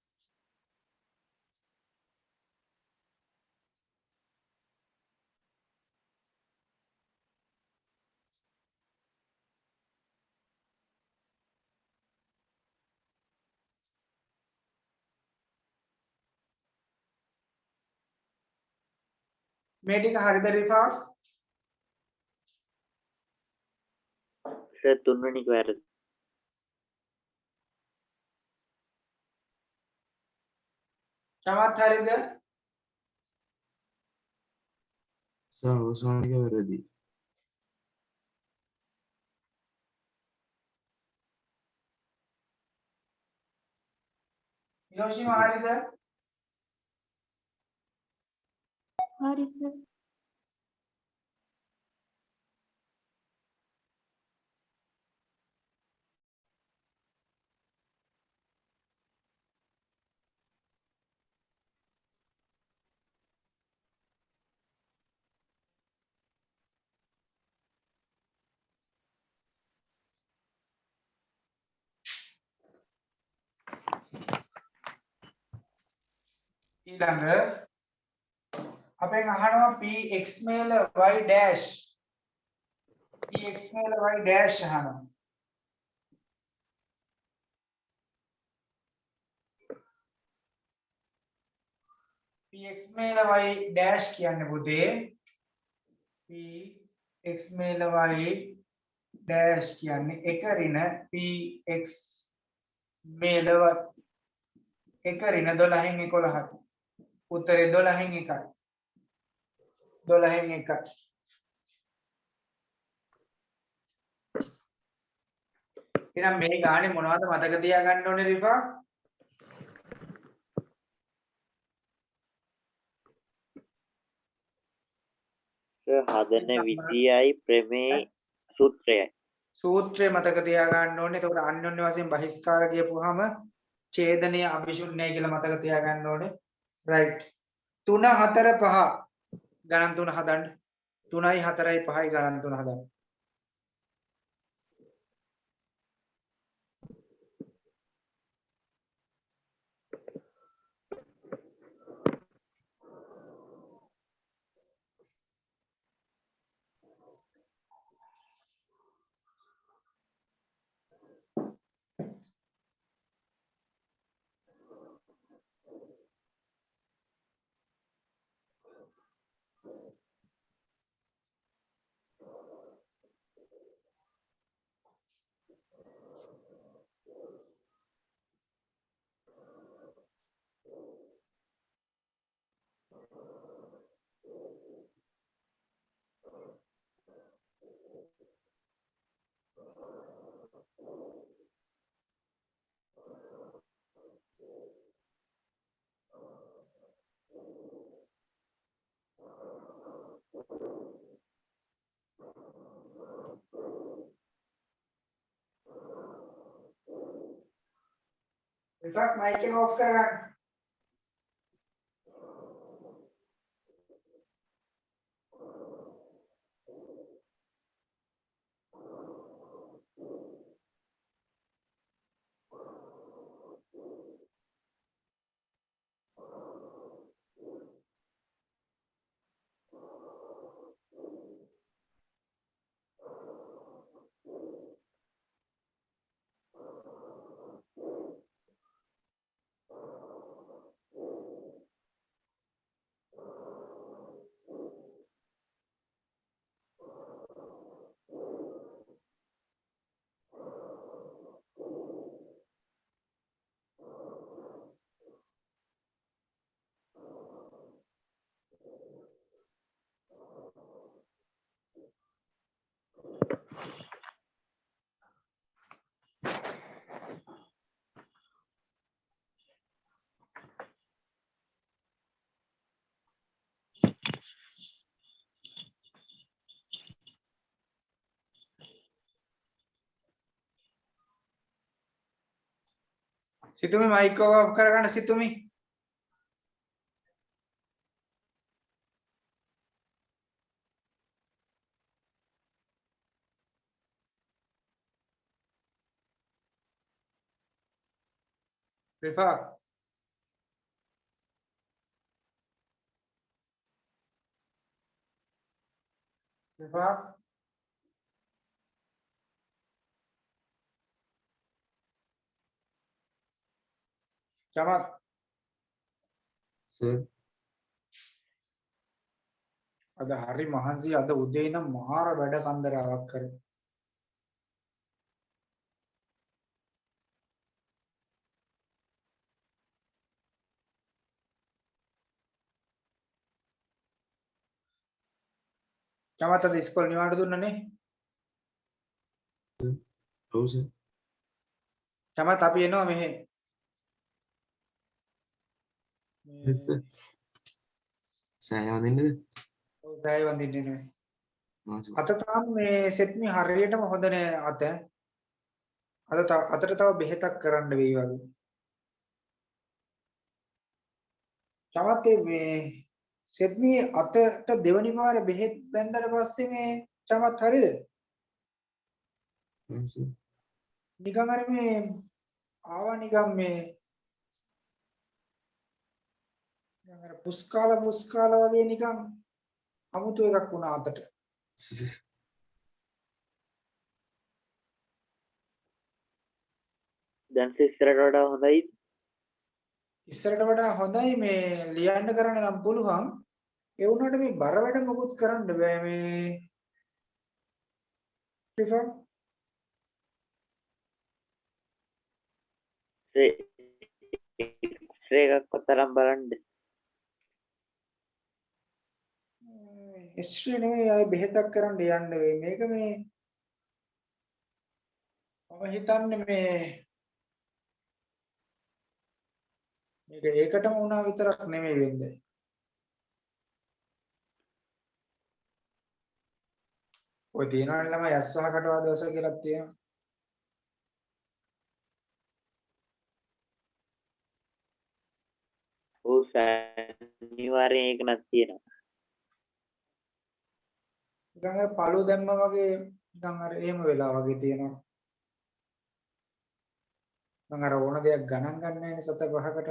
මේ ටික හරිද රිෆා සර් තුන්වෙනි එක වැරදි. තමත් හරිද අවසාන එක වැරදි. යෝෂිම හරිද හරි සර්. ඊළඟ අපෙන් අහනවා px මේල y dash px මේල y dash අහනවා px මේල y dash කියන්නේ පුතේ px මේල y dash කියන්නේ 1 ඍණ px මේල 1 ඍණ 12න් 11යි උත්තරේ 12න් 1යි 12න් 1යි එහෙනම් මේ ගානේ මොනවද මතක තියාගන්න ඕනේ රිෆා සර් හදන විදියයි ප්‍රමේය සූත්‍රයයි. සූත්‍රය මතක තියාගන්න ඕනේ. එතකොට අන්‍යෝන්‍ය වශයෙන් බහිස්කාර කියපුවාම ඡේදනීය අභිශුන්‍යයි කියලා මතක තියාගන්න ඕනේ. රයිට්. 3 4 5 ගණන් තුන හදන්න. 3යි 4යි 5යි ගණන් තුන හදන්න. විපාක මයික් එක ඔෆ් කරගන්න. සිතුමි මයික් එක ඔෆ් කරගන්න සිතුමි. රිෆා රිෆා චමත් Sir. අද හරි මහන්සි අද උදේ ඉඳන් මාර වැඩ කන්දරාවක් කරේ. චමත් අද ඉස්කෝලේ නිවාඩු දුන්නනේ. Oh, sir. චමත් අපි එනවා මෙහෙ. Yes, sir. Saya වදින්නද? ඔව් සෑය වඳින්නේ නේ. මාසු. අත තාම මේ සෙට්මි හරියටම හොඳ නෑ අත. අතට තව බෙහෙතක් කරන්න වෙයි වගේ. චමත් මේ සෙට්මි අතට දෙවනි පාරේ බෙහෙත් බැන්දට පස්සේ මේ චමත් හරිද? Yes, sir. නිකන් අර මේ ආවා නිකන් මේ නිකන් අර පුස්කාල වගේ නිකන් අමුතු එකක් වුණා අතට. දැන් ඉස්සරට වඩා හොඳයි. ඉස්සරට වඩා හොඳයි මේ ලියන්න කරන්න නම් පුළුවන්. ඒ වුණාට මේ බර වැඩ මොකුත් කරන්න බෑ මේ ටිකක් ශ්‍රේ එකක් තරම් බලන්න. හිස්ටරි නෙවෙයි ආයේ බෙහෙතක් කරන්න යන්න වෙයි. මේක මේ මම හිතන්නේ මේක ඒකටම වුණා විතරක් නෙමෙයි වෙන්නේ. ඔය තියෙනවනේ ළමයි ඇස්වහකට වාදවස කියලා තියෙනවා. ඔව් අනිවාර්යෙන් ඒක නක් තියෙනවා. නිකන් අර පළුව දැම්මා වගේ නිකන් අර එහෙම වෙලා වගේ තියෙනවා. මම අර ඕන දෙයක් ගණන් ගන්න නැහැ සත පහකට.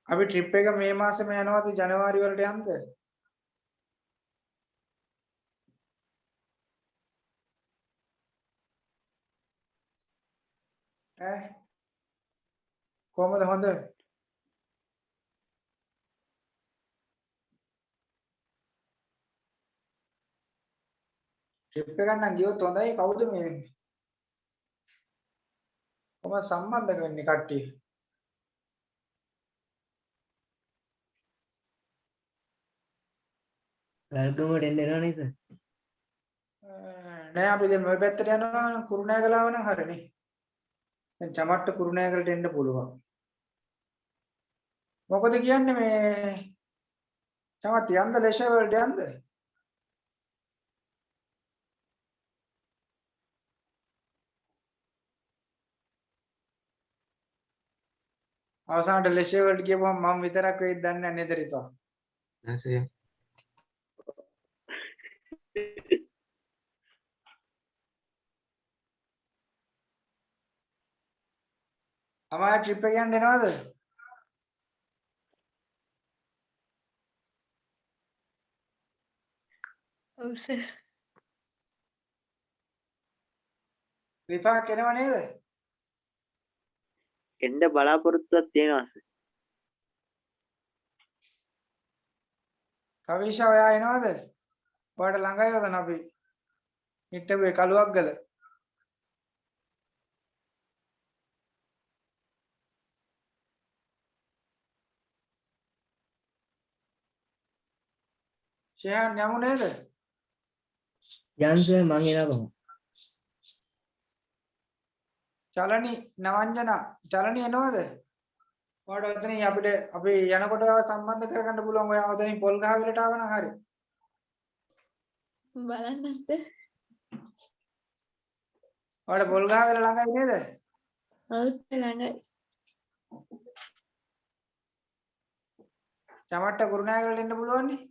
අපි ට්‍රිප් එක මේ මාසෙම යනවාද ජනවාරි වලට යන්නද? ඈ කොහමද හොඳ? ට්‍රිප් එක ගන්න ගියොත් හොඳයි. කවුද මේ කොහොම සම්බන්ධ වෙන්නේ කට්ටිය? වැල්කමට එන්න එනවා නේද? නෑ අපි දැන් ওই පැත්තට යනවා නම් කුරුණෑගලාව නම් හරිනේ. දැන් චමට්ට කුරුණෑගලට එන්න පුළුවන්. මොකද කියන්නේ මේ චමත් යන්ද ලෙෂර් වලට යන්ද? අවසානට ලෙෂර් වලට ගියපුවම මම විතරක් වෙයිද දන්නේ නැහැ නේද රිපා? Yes, sir. අමාර ට්‍රිප් එක යන්න එනවද? ඔව් සර්. රිපා කෙනව නේද? එන්න බලාපොරොත්තුවක් තියෙනවා. කවිෂා ඔයා එනවද? ඔයාට ළඟයි වදන අපි. හිටපු කලුවක් ගල. ෂෙහන් යමු නේද? යන්ස මං එනවා කොහොමද? චලනි නවංජන චලනි එනවද? ඔයාලට ඔතනින් අපිට අපි යනකොට සම්බන්ධ කරගන්න පුළුවන්. ඔයා ඔතනින් පොල් ගහ වෙලට ආවනම් හරි. බලන්නත් ඔයාලට පොල් ගහ වෙල ළඟයි නේද? ඔව් ළඟයි. චමට්ට කුරුණෑගලට එන්න පුළුවන් නේ.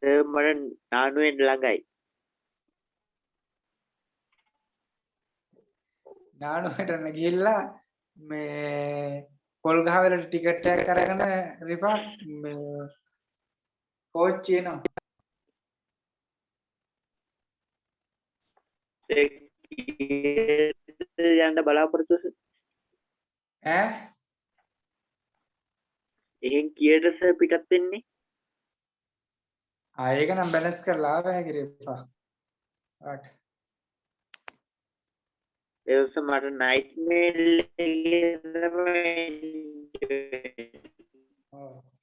මට නානුවෙන් ළඟයි. නානුවට ගිහිල්ලා මේ පොල් ගහ වෙලට ටිකට් එකක් අරගෙන රිෆා මේ කෝච්චි එනවා. යන්න බලාපොරොත්තු ඈ එහෙන් කීයට සර් පිටත් වෙන්නේ? ඒක නම් බැලන්ස් කරලා ආව හැකි රිෆා. right. ඒවස මට නයිට් මේල්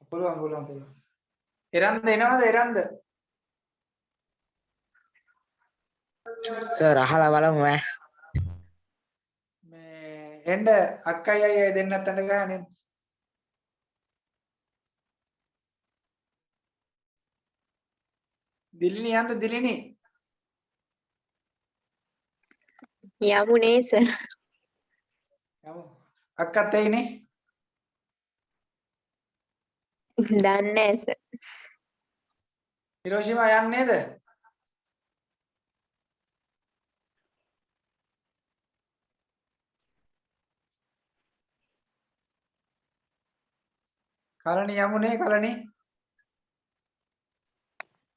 පුළුවන්. එරන්ද එනවද එරන්ද? සර් අහලා බලමු ඈ. මේ එන්න අක්කයි අයියයි දෙන්නත් අඬ ගහන්නේ. දිලිනි යන්ද දිලිනි. යමුනේ සර්. යමු. අක්කත් එයිනේ. දන්නේ නැහැ සර්. හිරෝෂිමා යන්නේ නේද? කලණි යමුනේ කලණි.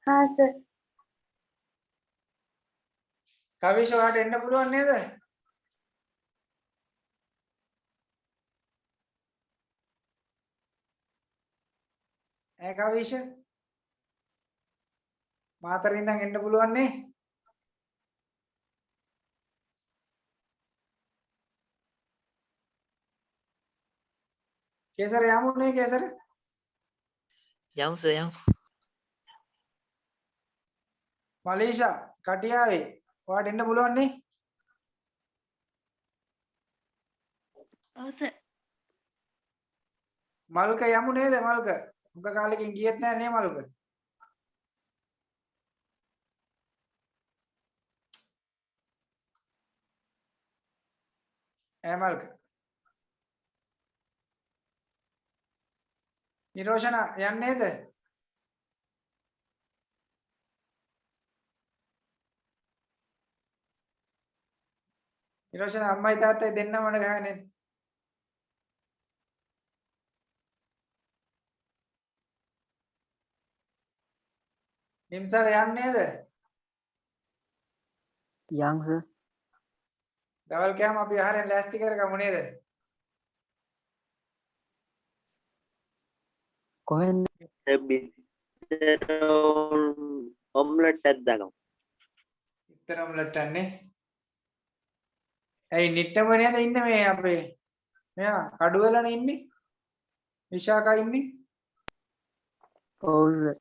හා සර්. කවිෂ ඔයාට එන්න පුළුවන් නේද? ඈ කවිෂ මාතරින් ඉඳන් එන්න පුළුවන් නේ? කේසර යමුනේ කේසර. යමු සර් යමු. මලීෂා කටියාවේ ඔයාට එන්න පුළුවන් නේ? ඔව් සර්. මල්ක යමු නේද මල්ක? උඹ කාලෙකින් ගියෙත් නෑ නේ මල්ක. ඈ මල්ක. නිරෝෂණ යන්නේ නේද? නිරෝෂණ අම්මයි තාත්තයි දෙන්නම අඬ ගහගෙන. නිම්සර යන්නේ නේද? යන් සර්. දවල් කෑම අපි ආහාරයෙන් ලෑස්ති කරගමු නේද? කොහෙන්ද? ඔම්ලට් එකක් දාගමු. ඉතරම් ලට්ටන්නේ. ඇයි නිට්ටම නේද ඉන්නේ මේ අපේ? මෙයා කඩුවලනේ ඉන්නේ. විශාකා ඉන්නේ. ඔව් සර්.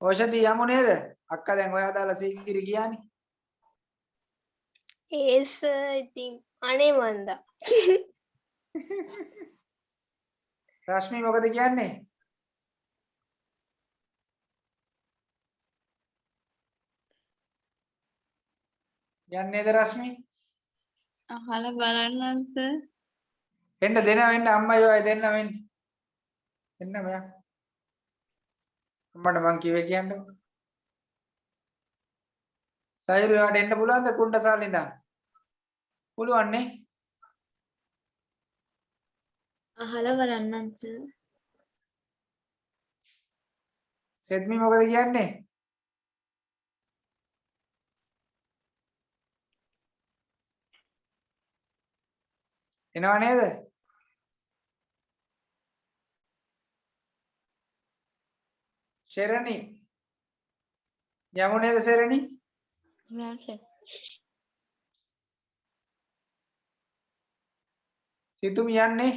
ඕෂධි යමු නේද? අක්කා දැන් ඔයා දාලා සීගිරි ගියානේ. ඒ සර් ඉතින් අනේ මන්දා. රශ්මි මොකද කියන්නේ? යන්නේද රශ්මි? අහලා බලන්නම් සර්. එන්න දෙන්න අම්මයි ඔයයි දෙන්න වෙන්න. එන්න මෙයා. අම්මට මං කිව්වේ කියන්නකො. සයිරු යාට එන්න පුළුවන්ද කුණ්ඩසාල ඉඳන්? පුළුවන් නේ? අහලා බලන්නම් සර්. සෙද්මි මොකද කියන්නේ? එනවා නේද? ශෙරණි යමු නේද ශෙරණි? නෑ සර්. සිතුම් යන්නේ?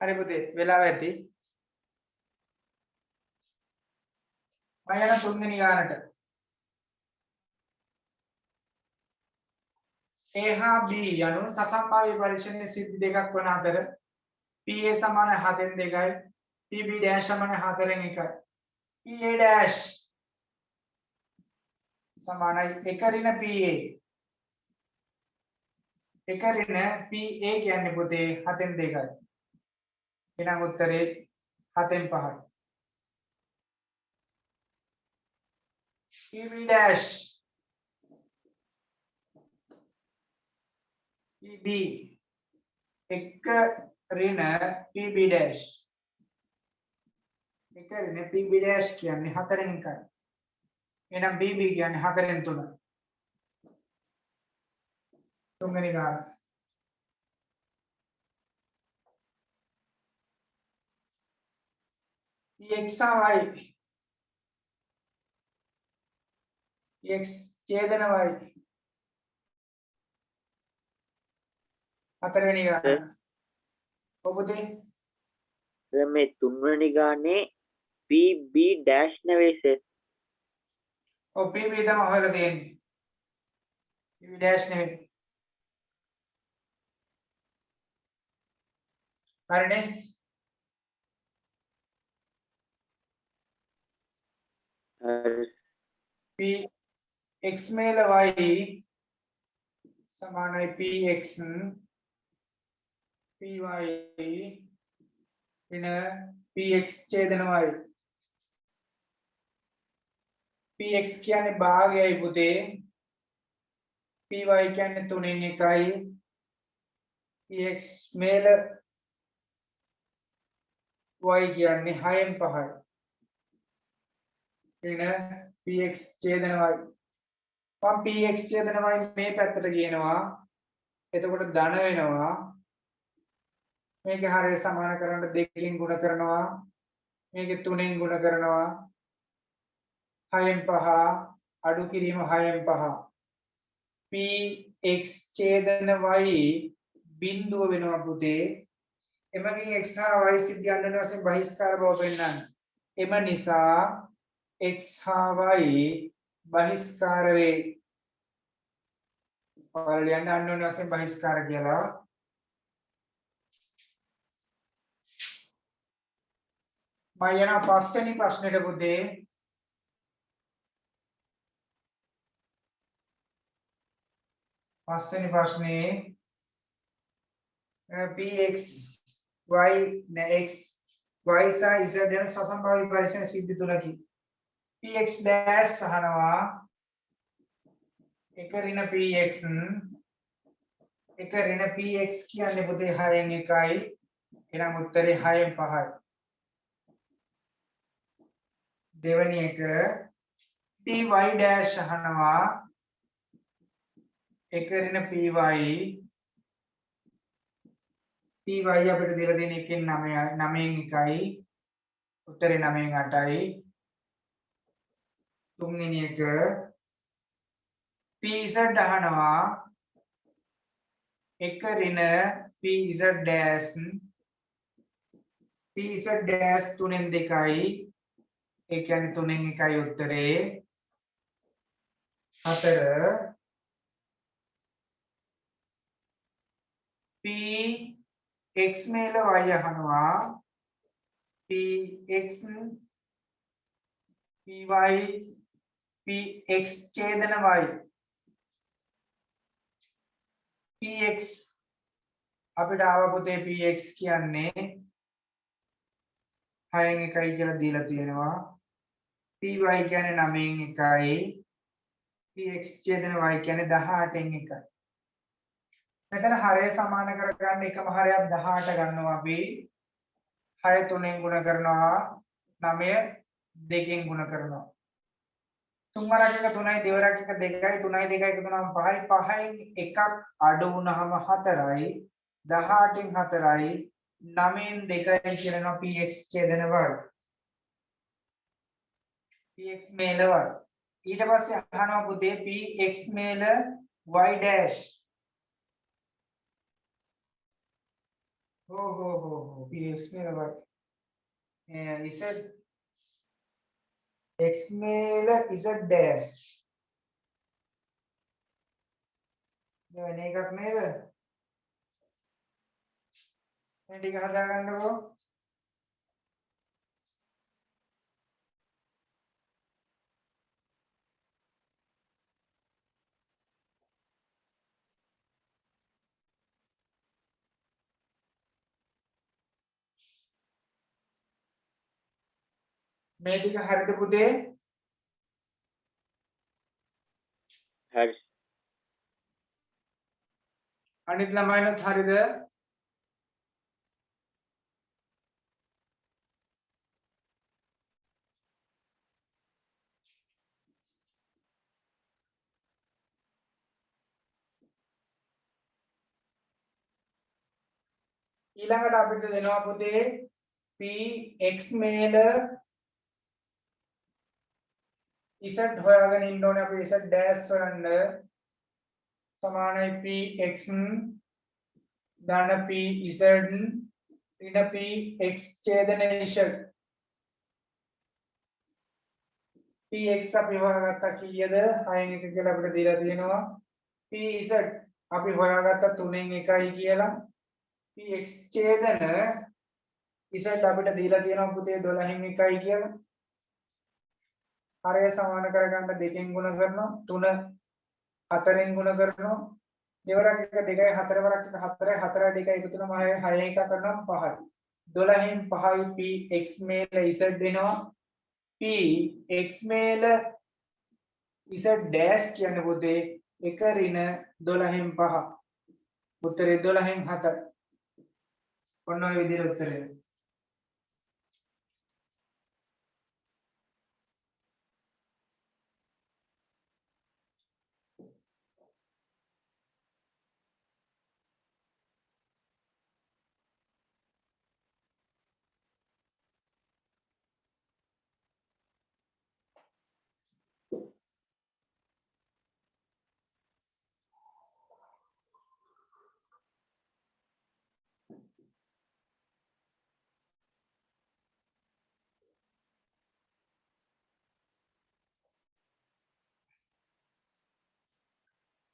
හරි පුතේ වෙලාව ඇති. මම යන තුන්වෙනි ගානට. A හා B යනු සසම්භාව්‍ය පරීක්ෂණයේ සිද්ධි දෙකක් වන අතර PA සමාන 7/2යි PB dash සමාන 4/1යි. PA dash සමානයි 1 ඍණ PA. 1 ඍණ PA කියන්නේ පුතේ 7/2යි. එහෙනම් උත්තරේ 7/5යි. PB dash PB 1 ඍණ PB dash 1 ඍණ PB dash කියන්නේ 4/1යි. එහෙනම් BB කියන්නේ 4/3. තුන්වෙනි ගාන. x y x ඡේදන y හතරවෙනි ගාන. ඔබදී දැන් මේ තුන්වෙනි ගානේ PB dash නෙවෙයි සර්. ඔව් PB තමයි හොයලා තියෙන්නේ. PB dash නෙවෙයි. හරිනේ. P x මේල y සමානයි px py ඍණ px ඡේදන y. px කියන්නේ භාගයයි පුතේ. py කියන්නේ 3න් 1යි. px මේල y කියන්නේ 6න් 5යි. ඍණ px ඡේදන y. මම px ඡේදන y මේ පැත්තට ගේනවා. එතකොට ධන වෙනවා. මේක හරිය සමාන කරන්න 2කින් ගුණ කරනවා. මේක 3න් ගුණ කරනවා. 6න් 5 අඩු කිරීම 6න් 5. px ඡේදන y බිඳුව වෙනවා පුතේ. එමගින් x හා y සිද්ධි අන්‍යෝන්‍ය වශයෙන් බහිස්කාර බව පෙන්වන්න. එම නිසා x හා y බහිස්කාර වේ. ඔයාලයන් අන්‍යෝන්‍ය වශයෙන් බහිස්කාර කියලා. මම යන පස්වෙනි ප්‍රශ්නෙට පුතේ. පස්වෙනි ප්‍රශ්නේ px y x y සහ z යන සසම්භාව්‍ය පරීක්ෂණ සිද්ධි තුනකි. px dash සහනවා 1 ඍණ px 1 ඍණ px කියන්නේ පුතේ 6න් 1යි. එහෙනම් උත්තරේ 6න් 5යි. දෙවෙනි එක py dash අහනවා 1 ඍණ py py අපිට දීලා තියෙන එකෙන් 9න් 1යි. උත්තරේ 9න් 8යි. තුන්වෙනි එක pz අහනවා 1 ඍණ pz dash pz dash 3න් 2යි. ඒ කියන්නේ 3න් 1යි උත්තරේ 4. p x මේල y අහනවා px py px ඡේදන y px අපිට ආව පුතේ px කියන්නේ 6න් 1යි කියලා දීලා තියෙනවා. py කියන්නේ 9න් 1යි. px ඡේදන y කියන්නේ 18න් 1යි. මෙතන හරය සමාන කරගන්න එකම හරයක් 18 ගන්නවා අපි. 6 3ෙන් ගුණ කරනවා. 9 2කින් ගුණ කරනවා. තුන්වරක් එක 3යි දෙවරක් එක 2යි 3යි 2යි එකතු වුණාම 5යි 5න් එකක් අඩු වුණාම 4යි 18න් 4යි 9න් 2යි කියනවා px ඡේදන y. px මේල y. ඊට පස්සේ අහනවා පුතේ px මේල y dash. ප x මේල z x මේල z dash වෙන එකක් නේද මේ ටික හදා ගන්නකො මේ ටික හරිද පුතේ හරි අනිත් ළමයිනුත් හරිද ඊළඟට අපිට දෙනවා පුතේ px මේල z හොයාගෙන ඉන්න ඕනේ අපි z dash හොයන්න සමානයි px ධන pz ඍණ px ඡේදන z px අපි හොයාගත්තා කීයද 6න් 1 කියලා අපිට දීලා තියෙනවා pz අපි හොයාගත්තා 3න් 1යි කියලා px ඡේදන z අපිට දීලා තියෙනවා පුතේ 12න් 1යි කියලා හරය සමාන කරගන්න 2කින් ගුණ කරනවා 3 4න් ගුණ කරනවා දෙවරක් 1 2යි 4 වරක් 1 4යි 4යි 2යි එකතු වෙනවා 6යි 1 කරනවා 5යි 12න් 5යි px මේල z වෙනවා px මේල z dash කියන්නේ පුතේ 1 ඍණ 12න් 5 උත්තරේ 12න් 7 ඔන්න ඔය විදිහට උත්තරේ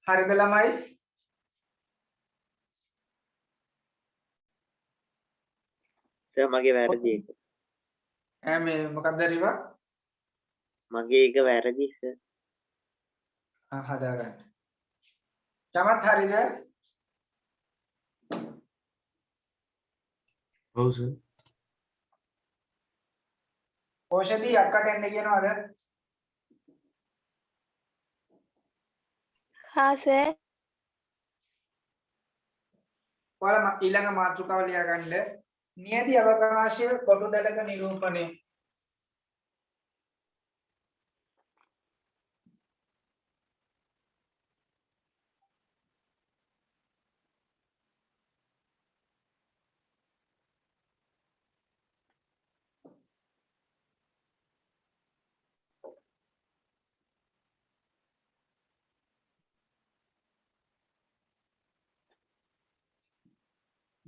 හරිද ළමයි සර් මගේ වැරදි එක මේ මොකක්ද රිවා මගේ එක වැරදි සර් හදා ගන්න චමත් හරිද ඔව් සර් ඕෂධි අක්කට එන්න කියනවාද हाँ सर ඔයාලා ඊළඟ මාතෘකාව ලියා ගන්න නියති අවකාශය කොටුදලක නිරූපණය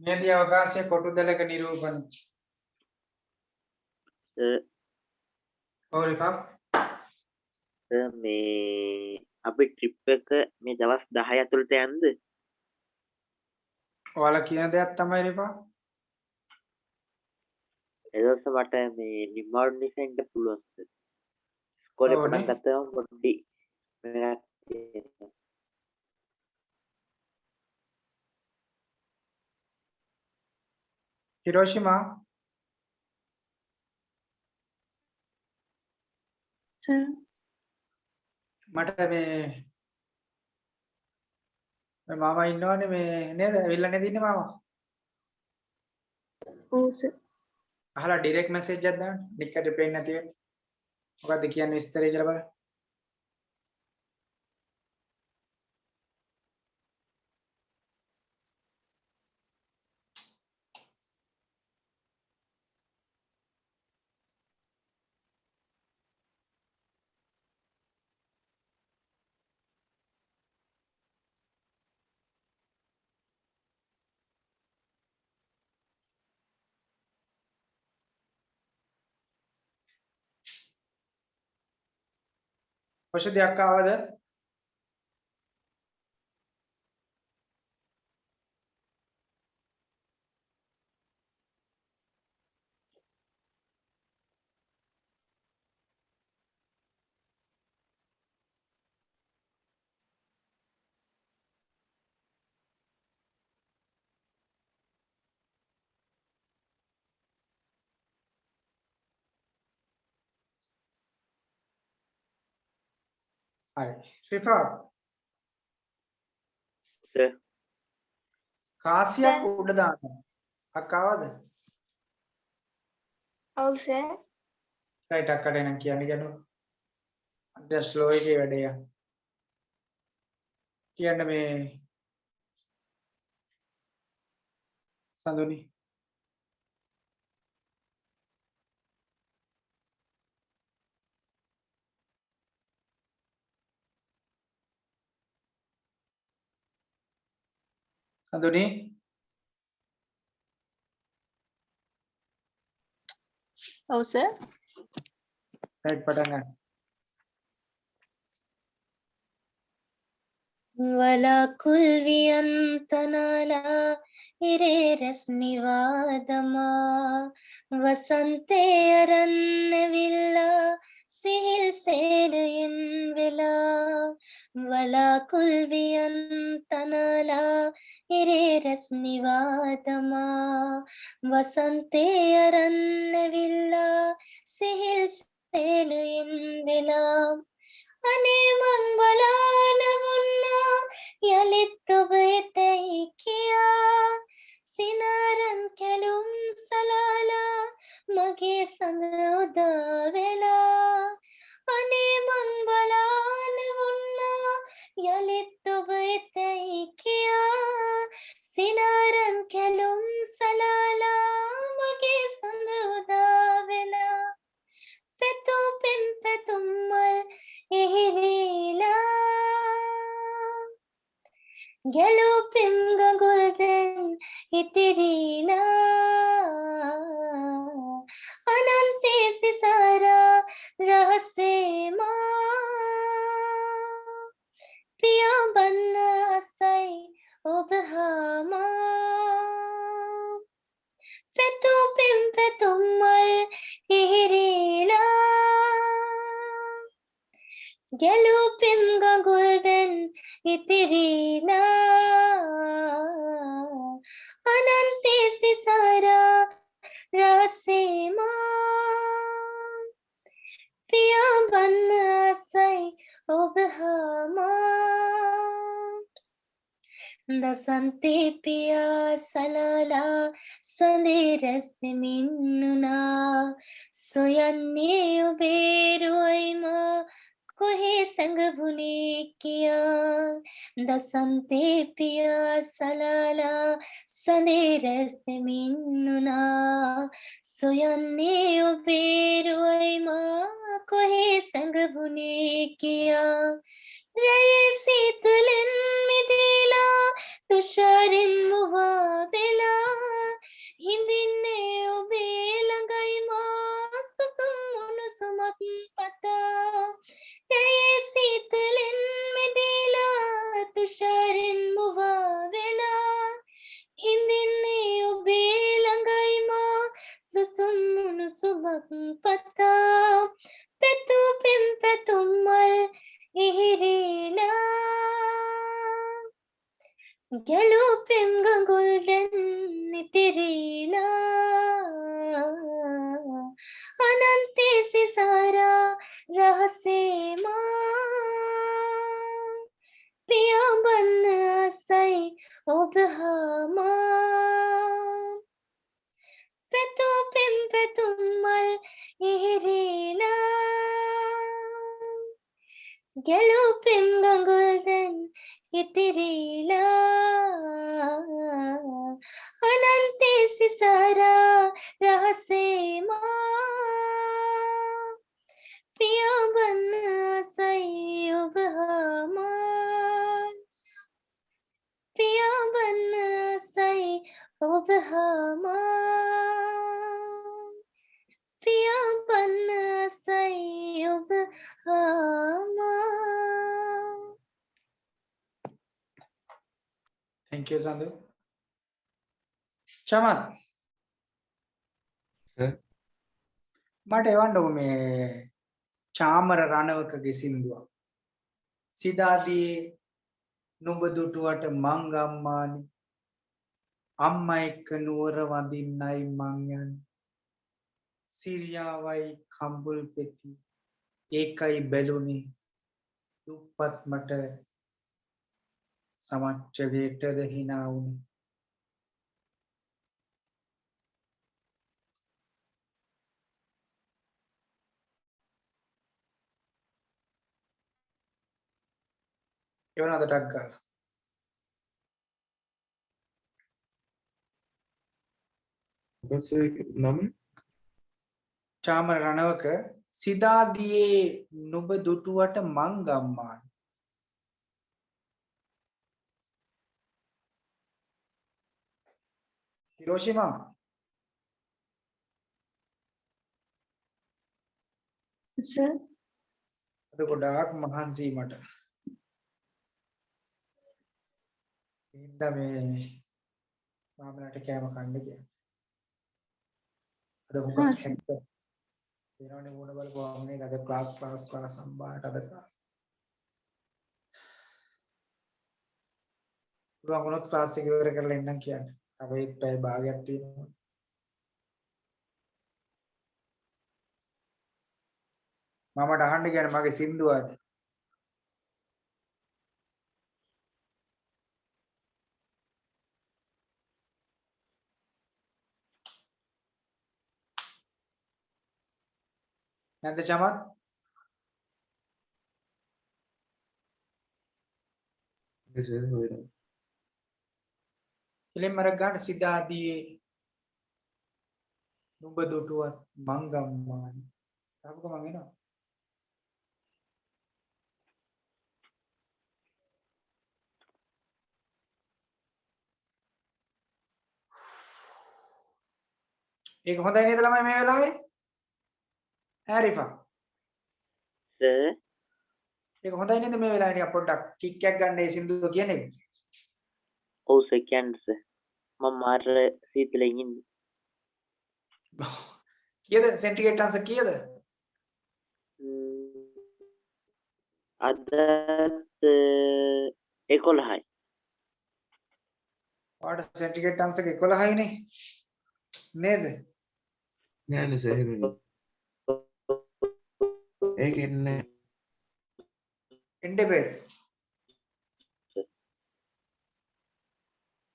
නියති අවකාශය කොටුදලක නිරූපණය ඔව් රිපා සර් මේ අපි ට්‍රිප් එක මේ දවස් 10 ඇතුළත යන්නද ඔයාලා කියන දෙයක් තමයි රිපා ඒ දවස් මට මේ නිමාඩු නිසා ඉන්න පුළුවන් සර් ඉස්කෝලේ ඕනේ. පටන් ගත්තාම පොඩි මේක තියෙනවා. හිරෝෂිමා සර් මට මේ මාමා ඉන්නවනේ මේ නේද ඇවිල්ලා නේද ඉන්නේ මාමා ඔව් සර් අහලා ඩිරෙක්ට් මැසේජ් එකක් දාන්න නික්කට පේන්නේ නැති වෙන්නේ මොකද්ද කියන්නේ විස්තරය කියලා බලන්න ඔෂධයක් ආවද? හරි. ශ්‍රීපා සර් කාසියක් උඩ දාන්න. අක්කාවද? ඔව් සර්. රයිට් අක්කට එනම් කියන්නේ ගනු. අද ස්ලෝ එකේ වැඩේ යන. කියන්න මේ සඳුනි සඳුනි ඔව් සර්. රයිට් පටන් ගන්න. වලකුල් වියන්තනලා ඉරේ රස්නිවාදමා වසන්තේ අරන්නවිල්ලා සිහිල් සේලයෙන් වෙලා වලකුල් වියන්තනලා ඉරේ රස්නිවාදමා වසන්තේ අරන්නවිල්ලා සිහිල් සේලයෙන් වෙලා අනේ මං බලාන වුණා යලිත් ඔබ එතැයි කියා සිනාරන් කැලුම් සලාලා මගේ සඳ උදා වෙලා අනේ මං බලාන වුණා යලිත් ඔබ එතැයි කියා සිනාරන් කැලුම් සලාලා මගේ සඳ උදා වෙලා පෙතුම් පෙම් පෙතුම් මල් එහිරීලා ගැලුපෙම් ගඟුල්දෙන් ඉතිරීලා අනන්තේ සිසාරා රහසේමා පියාඹන්න ආසයි ඔබ හාමා පෙතුම් පෙම් පෙතුම් මල් එහිරීලා ගැලුපෙම් ගඟුල්දෙන් ඉතිරීලා අනන්තේ සිසාරා රහසේමා පියාඹන්න ආසයි ඔබ හාමා දසන්තේ පියා සලලා සඳේ රැස්සෙමින්නුනා සොයන්නේ ඔබේ රුවයිමා කොහේ සැඟවුණේ කියා දසන්තේ පියා සලලා සඳේ රැස්සෙමින්නුනා සොයන්නේ ඔබේ රුවයිමා කොහේ සැඟවුණේ කියා රැයේ සීතලෙන් මිදීලා තුෂාරින් මුවා වෙලා හිඳින්නේ ඔබේ ළඟයි මා සුසුම් උණුසුමක් පතා රැයේ සීතලෙන් මිදීලා තුෂාරින් මුවා වෙලා හිඳින්නේ ඔබේ ළඟයි මා සුසුම් උණුසුමක් පතා පෙතුම් පෙම් පෙතුම් මල් ඉහිරීලා ගැලුපෙම් ගඟුල්දෙන් ඉතිරීලා අනන්තේ සිසාරා රහසේමා පියාඹන්න ආසයි ඔබ හාමා පෙතුම් පෙම් පෙතුම් මල් ඉහිරීලා ගැලුපෙම් ගඟුල්දෙන් ඉතිරීලා අනන්තේ සිසාරා රහසේමා පියාඹන්න ආසයි ඔබ හාමා පියාඹන්න ආසයි ඔබ හාමා පියාඹන්න ආසයි ඔබ හාමා thank you Sandu. Chamath sir මට එවන්නකො මේ චාමර රණවකගේ සින්දුවක්. සිතාදී නුඹ දුටුවට මං ගම්මානි අම්මා එක්ක නුවර වඳින්නයි මං යන්නේ. සිරියාවයි කම්බුල් පෙති ඒකයි බැලුනේ දුප්පත් මට සමච්චලයටද hina වුනේ. එවනද ටක් ගාලා මොකක්ද සර් නම චාමර රණවක සිතාදියේ නුඹ දුටුවට මං ගම්මානි. හිරෝෂිමා sir. අද ගොඩාක් මහන්සි මට. ඉන්න මේ මාමලට කෑම කන්න ගියා. අද හුඟක් හැක්ක. ඒනෝනේ වුණ බලපුවාම නේද අද ක්ලාස් අම්බාට අද ක්ලාස්. පුළුවන් වුණොත් ක්ලාස් එක ඉවර කරලා එන්නම් කියන්නේ. අපි ඒත් පැය භාගයක් තියෙනවා. මමට අහන්න කියන්නේ මගේ සින්දුවද? නැද්ද චමත්? සර් හොයලා ඉලෙන් මර ගන්න සිතාදියේ නුඹ දුටුවත් මං ගම්මානි. තාපක මං එනවා. ඒක හොඳයි නේද ළමයි මේ වෙලාවේ? ඇරිෆා. සර් ඒක හොඳයි නේද මේ වෙලාවේ නිකන් පොඩ්ඩක් කික් එකක් ගන්න ඒ සින්දුව කියන එක. ඔව් සර් කියන්නේ සර් මම මාර සීතලෙන් ඉන්නේ. කීයද සෙන්ටිග්‍රේඩ් අංශ කීයද? අදත් 11යි. ඔයාලට සෙන්ටිග්‍රේඩ් අංශක 11යි නේ. නේද? නෑ නෑ සර් එහෙම නෙවෙයි. ඒක එන්නේ එන්නේ බෑ.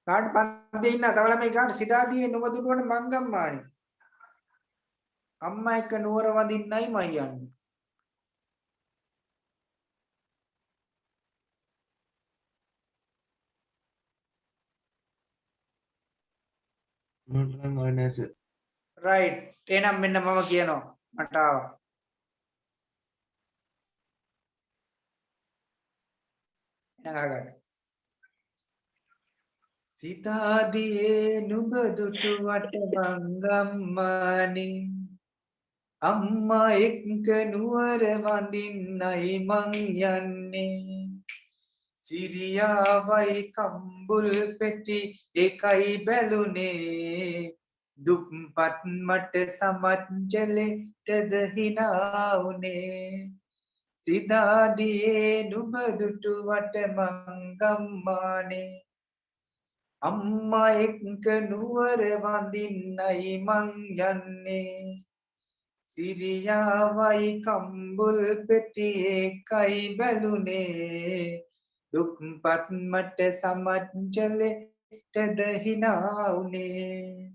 කාට පන්දේ ඉන්න තව ළමයි කාට සිතාදියේ නුඹ දුටුවට මං ගම්මානි. අම්මා එක්ක නුවර වඳින්නයි මං යන්නේ. මට නම් ආවේ නෑ සර්. රයිට්. එහෙනම් මෙන්න මම කියනවා. මට ආවා. එහෙනම් අහගන්න. සිතාදියේ නුඹ දුටුවට මං ගම්මානි අම්මා එක්ක නුවර වඳින්නයි මං යන්නේ. සිරියාවයි කම්බුල් පෙති එකයි බැලුනේ දුප්පත් මට සමච්චලෙටද hina වුනේ. සිතාදියේ නුඹ දුටුවට මං ගම්මානේ අම්මා එක්ක නුවර වඳින්නයි මං යන්නේ. සිරියාවයි කම්බුල් පෙති එකයි බැලුනේ දුප්පත් මට සමච්චලෙටද hina වුනේ.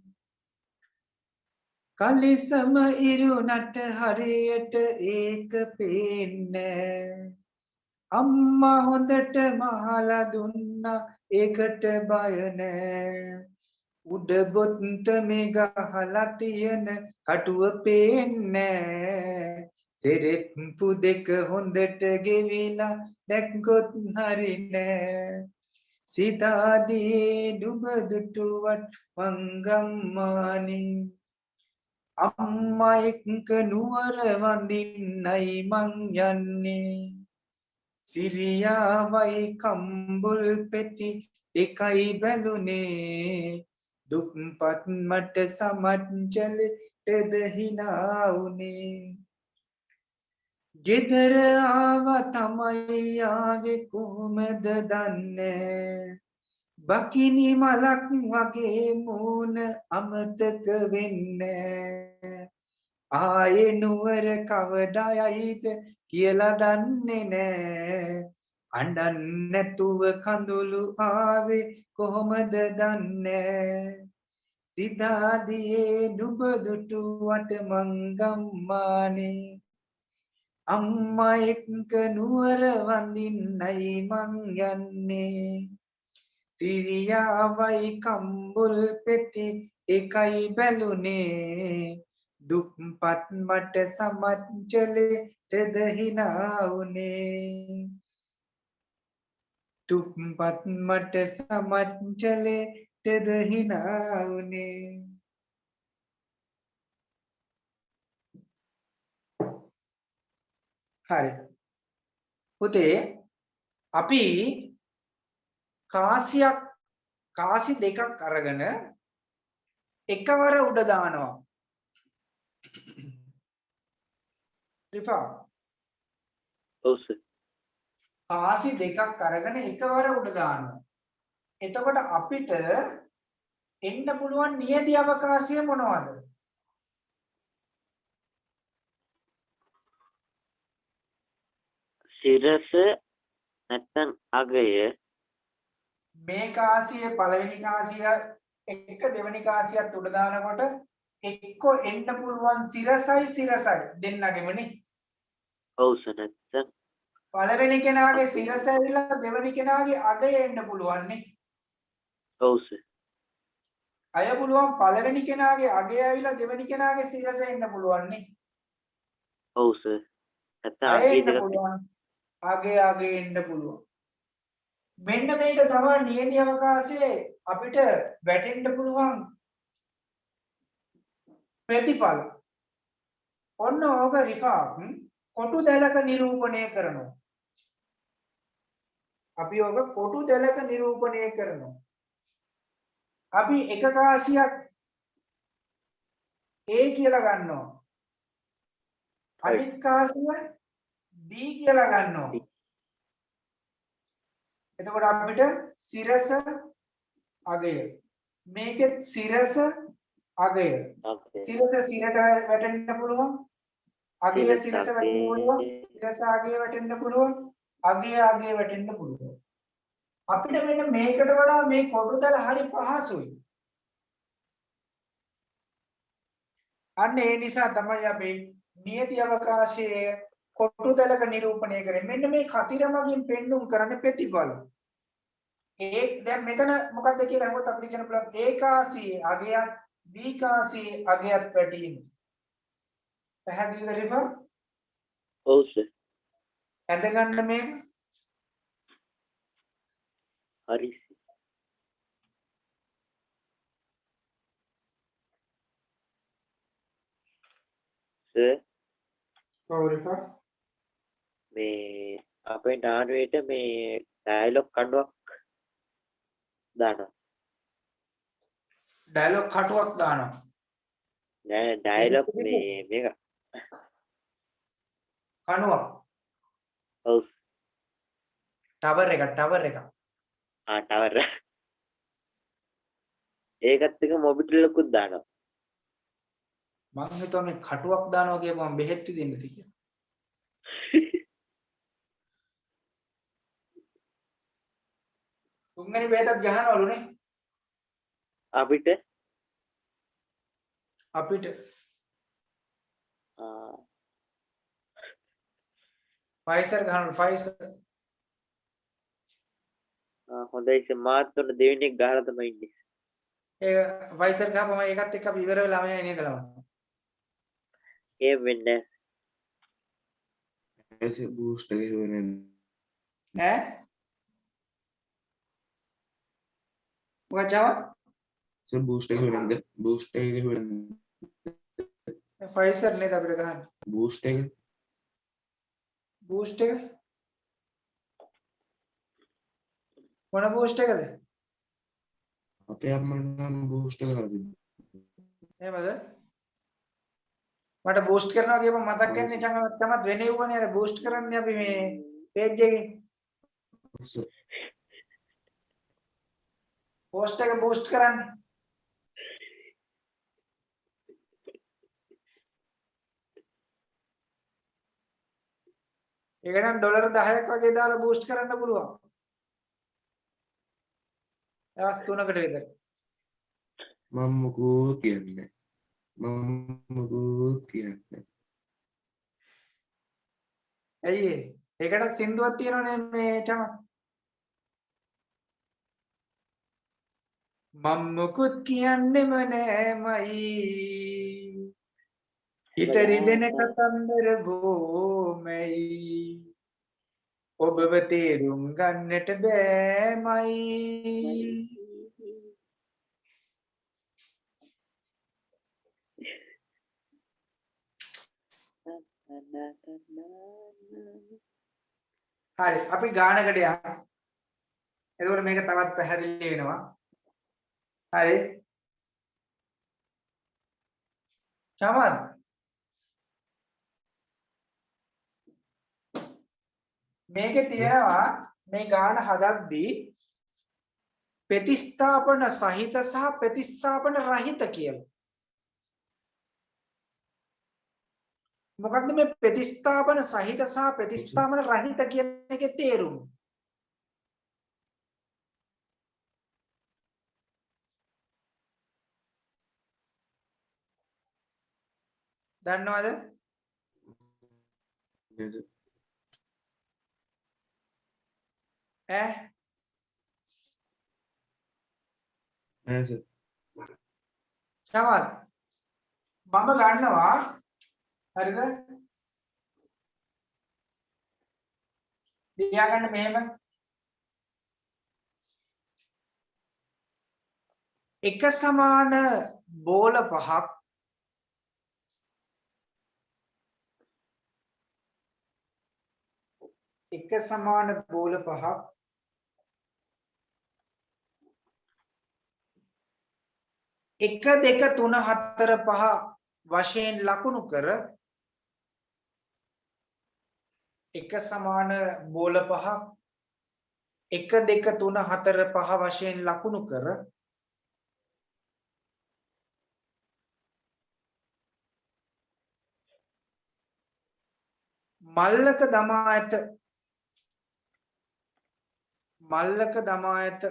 කලිසම ඉරුණට හරියට ඒක පේන්නේ අම්මා හොඳට මහලා දුන්නා ඒකට බය නෑ. උඩ බොත්ත මේ ගහලා තියෙන කටුව පේන්නේ සෙරෙප්පු දෙක හොඳට ගෙවිලා දැක්කොත් හරි නෑ. සිතාදියේ නුඹ දුටුවත් මං ගම්මානි අම්මා එක්ක නුවර වඳින්නයි මං යන්නේ. සිරියාවයි කම්බුල් පෙති එකයි බැඳුනේ දුක්පත් මට සමච්චලටද හිනා වුනේ ගෙදර ආවා තමයි ආවේ කොහොමද දන්නේ බකිනි මලක් වගේ මූණ අමතක වෙන්නේ ආයේ නුවර කවදා යයිද කියලා දන්නේ නෑ අඬන්න නැතුව කඳුළු ආවේ කොහොමද දන්නේ සිතාදියේ නුඹ දුටුවට මං ගම්මානේ අම්මා එක්ක නුවර වඳින්නයි මං යන්නේ සිරියාවයි කම්බුල් පෙති එකයි බැලුනේ දුක්පත් මට සමච්චලෙටද හිනා වුනේ දුක්පත් මට සමච්චලෙටද හිනා වුනේ හරි පුතේ අපි කාසි දෙකක් අරගෙන එකවර උඩ දානවා රිෆා ඔව් සර්. කාසි දෙකක් අරගෙන එකවර උඩ දානවා එතකොට අපිට එන්න පුළුවන් නියති අවකාශය මොනවද සිරස නැත්නම් අගය මේ කාසිය පළවෙනි කාසිය එක දෙවෙනි කාසියත් උඩ දානකොට එක්ක එන්න පුළුවන් සිරසයි දෙන්නගෙමනේ ඔව් සර්. නැත්නම් පළවෙනි කෙනාගේ සිරස ඇවිල්ලා දෙවෙනි කෙනාගේ අගය එන්න පුළුවන් නේ ඔව් සර්. අය පුළුවන් පළවෙනි කෙනාගේ අගය ඇවිල්ලා දෙවෙනි කෙනාගේ සිරස එන්න පුළුවන් නේ ඔව් සර්. නැත්නම් අය අගේ එන්න දෙක පුළුවන් අගය එන්න පුළුවන් මෙන්න මේක තමයි නියති අවකාශයේ අපිට වැටෙන්න පුළුවන් ප්‍රතිඵල ඔන්න ඕක රිෆාක් කොටු දැලක නිරූපණය කරනවා අපි ඕක කොටු දැලක නිරූපණය කරනවා අපි එක කාසියක් A කියලා ගන්නවා අනිත් කාසිය B කියලා ගන්නවා එතකොට අපිට සිරස අගය මේකෙත් සිරස අගය සිරස සිරට වැටෙන්න පුළුවන් අගය සිරස වැටෙන්න පුළුවන් සිරස අගය වැටෙන්න පුළුවන් අගය වැටෙන්න පුළුවන් අපිට මෙන්න මේකට වඩා මේ කොටුදල හරි පහසුයි අන්න ඒ නිසා තමයි අපි නියති අවකාශයේ කොටුදලක නිරූපණය කරන්නේ මෙන්න මේ කතිරමකින් පෙන්눔 කරන්න ප්‍රතිඵල ඒ දැන් මෙතන මොකක්ද කියලා අහුවොත් අපිට කියන්න පුළුවන් A කාසියේ අගයත් B කාසියේ අගයත් පැටීම පැහැදිලිද රිෆා ඔව් සර්. ඇඳ ගන්න මේක හරි සර්. ඔව් රිෆා මේ අපේ නානුවේට මේ ඩයලොග් කඩුවක් දානවා. ඩයලොග් කටුවක් දානවා නෑ ඩයලොග් මේ මේක කණුවක් ඔව් ටවර් එක ටවර් ඒකත් එක මොබිටෙලකුත් දානවා. මම හිතුවා මේ කටුවක් දානවා කියපුවම බෙහෙත් දෙන්න කියලා තුන්වෙනි බෙහෙතත් ගහනවලු නේ අපිට ෆයිසර් ගහනවලු ෆයිසර් හොඳයි සර්. මාත් උන දෙවෙනි එක ගහලා තමයි ඉන්නේ. ඒ ෆයිසර් ගහපම ඒකත් එක්ක අපි ඉවර වෙලා ළමයි නේද ළමයි ඒ වෙන්නේ ऐसे बूस्ट है होने ඈ මොකක්ද ජාව से बूस्ट है होने ෆයිසර් නේද අපිට ගහන්නේ बूस्ट है බූස්ට් එක මොන බූස්ට් එකද අපේ අම්මට නම් බූස්ට් කරලා තිබ්බා. එහෙමද? මට බූස්ට් කරනවා කියපම මතක් ගන්නේ චමත් වෙන්නේ වුණේ අර බූස්ට් කරන්නේ අපි මේ පේජ් එකේ ඔව් සර්. පෝස්ට් එක බූස්ට් කරන්නේ. ඒක නම් ඩොලර් 10ක් වගේ දාලා බූස්ට් කරන්න පුළුවන්. දවස් 3කට විතර. මම මොකුත් කියන්නේ නැහැ. ඇයි ඒ? ඒකට සින්දුවක් තියෙනවනේ මේ චම. මම මොකුත් කියන්නෙම නෑමයි. හිත රිදෙන කතන්දර බොමයි. ඔබව තේරුම් ගන්නට බෑමයි. හරි අපි ගානකට යමු. එතකොට මේක තවත් පැහැදිලි වෙනවා. හරි. චමත්. මේකේ තියෙනවා මේ ගාන හදද්දී ප්‍රතිස්ථාපන සහිත සහ ප්‍රතිස්ථාපන රහිත කියලා. මොකක්ද මේ ප්‍රතිස්ථාපන සහිත සහ ප්‍රතිස්ථාපන රහිත කියන එකේ තේරුම? දන්නවද? නේද? ඈ නෑ සර්. චමත් මම ගන්නවා හරිද? ලියාගන්න මෙහෙම එක සමාන බෝල පහක් එක සමාන බෝල පහක් එක දෙක තුන හතර පහ වශයෙන් ලකුණු කර එක සමාන බෝල පහක් එක දෙක තුන හතර පහ වශයෙන් ලකුණු කර මල්ලක දමා ඇත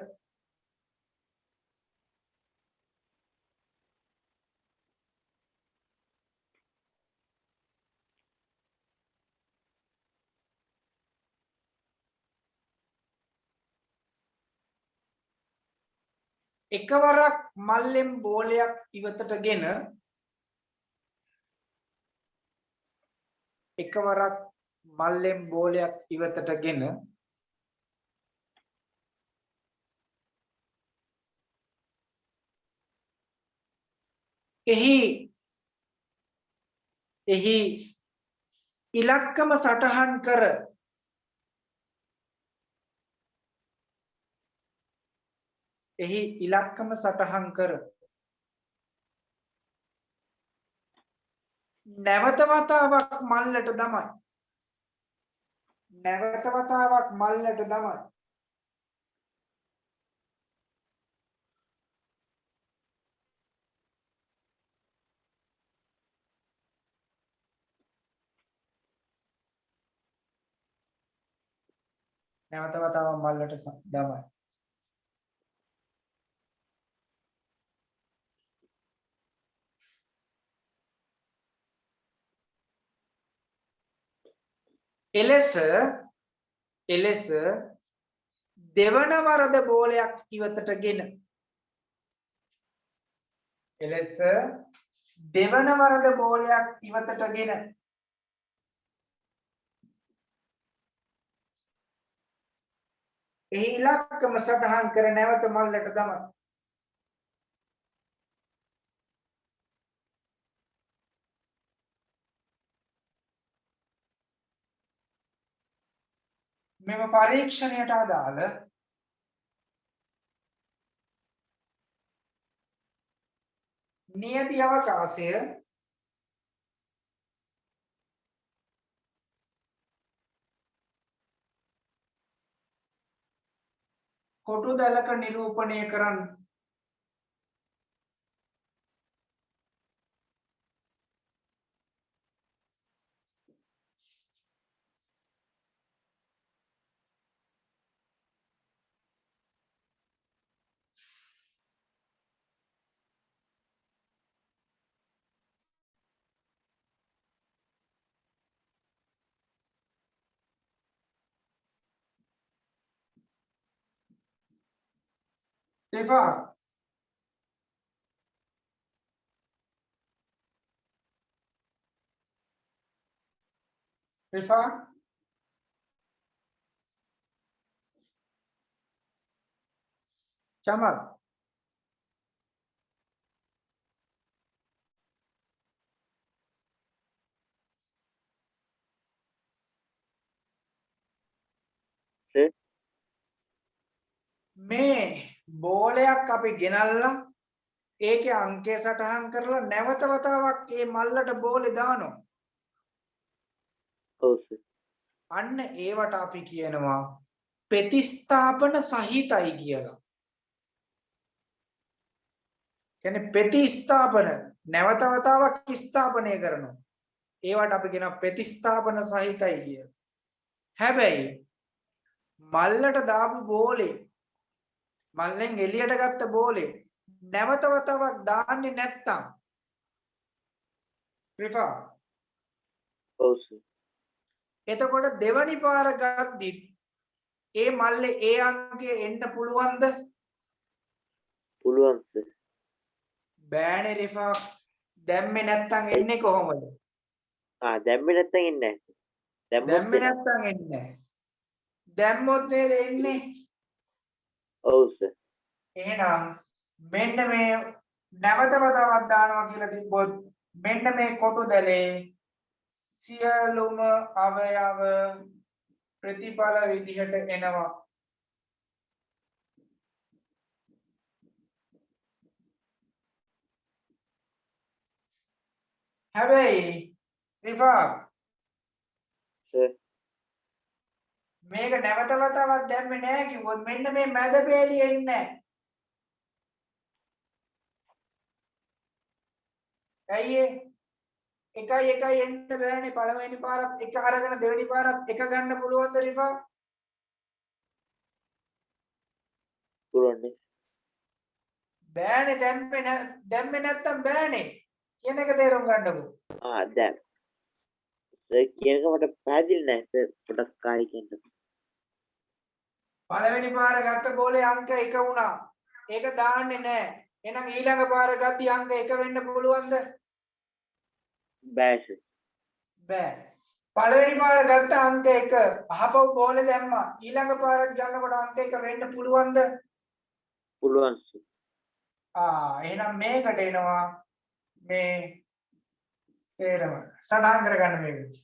එකවරක් මල්ලෙන් බෝලයක් ඉවතටගෙන එහි ඉලක්කම සටහන් කර නැවත වතාවක් මල්ලට දමයි. එලෙස දෙවන වරද බෝලයක් ඉවතටගෙන එහි ඉලක්කම සටහන් කර නැවත මල්ලට දමයි. මෙම පරීක්ෂණයට අදාළ නියති අවකාශය කොටු දැලක නිරූපණය කරන්න. රිෆා රිෆා චමත් සර් මේ බෝලයක් අපි ගෙනල්ලා ඒකේ අංකය සටහන් කරලා නැවත වතාවක් මේ මල්ලට බෝලේ දානවා. ඔව් සර් අන්න ඒවට අපි කියනවා ප්‍රතිස්ථාපන සහිතයි කියලා. කියන්නේ ප්‍රතිස්ථාපන නැවත වතාවක් ස්ථාපනය කරනවා. ඒවට අපි කියනවා ප්‍රතිස්ථාපන සහිතයි කියලා. හැබැයි මල්ලට දාපු බෝලේ මල්ලෙන් එළියට ගත්ත බෝලේ නැවත වතාවක් දාන්නේ නැත්තම් රිෆා ඔව් සර් එතකොට දෙවනි පාර ගද්දි ඒ මල්ලේ ඒ අංකය එන්න පුළුවන්ද? පුළුවන් සර් බෑනේ රිෆා. දැම්මේ නැත්තම් එන්නේ කොහොමද? දැම්මේ නැත්තම් එන්නේ නැහැ දැම්මේ නැත්තම් එන්නේ නැහැ. දැම්මොත් නේද එන්නේ? ඔව් සර් එහෙනම් මෙන්න මේ නැවත වතාවක් දානවා කියලා තිබ්බොත් මෙන්න මේ කොටු දැලේ සියලුම අවයව ප්‍රතිඵල විදිහට එනවා. හැබැයි රිෆා සර් මේක නැවත වතාවක් දැම්මේ නැහැ කිව්වොත් මෙන්න මේ මැද පෙළිය එන්නේ නැහැ. ඇයි ඒ? එකයි එන්න බෑනේ. පළවෙනි පාරත් එක අරගෙන දෙවෙනි පාරත් එක ගන්න පුළුවන්ද රිෆා? පුළුවන් බෑනේ. දැම්මේ නැත්තම් බෑනේ කියන එක තේරුම් ගන්නකො. දැන් සර් කියන එක මට පැහැදිලි නැහැ සර් පොඩක් කායි කියන්න. පළවෙනි පාර ගත්ත බෝලේ අංක 1 වුණා. ඒක දාන්නේ නැහැ. එහෙනම් ඊළඟ පාර ගද්දි අංක 1 වෙන්න පුළුවන්ද? බෑ සර් බෑ. පළවෙනි පාර ගත්ත අංක 1 අහපව් බෝලේ දැම්මා. ඊළඟ පාරක් ගන්නකොට අංක 1 වෙන්න පුළුවන්ද? පුළුවන් සර් එහෙනම් මේකට එනවා මේ තේරම සටහන් කරගන්න මේක.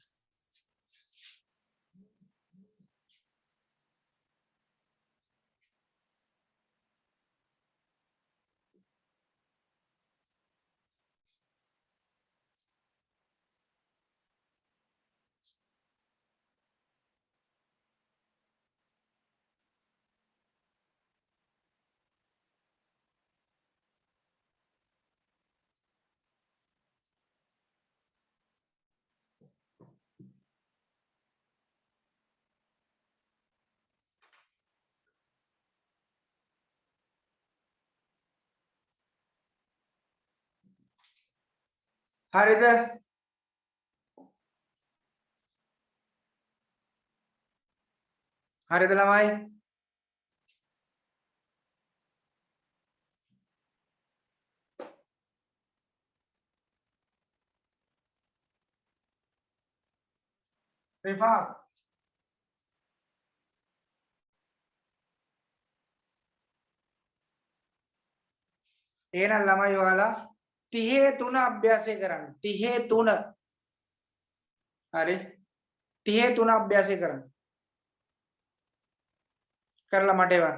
හරිද? හරිද ළමයි? රිෆා එහෙනම් ළමයි ඔයාලා 33 අභ්‍යාසය කරන්න. 33 හරි 33 අභ්‍යාසය කරන්න. කරලා මට එවන්න.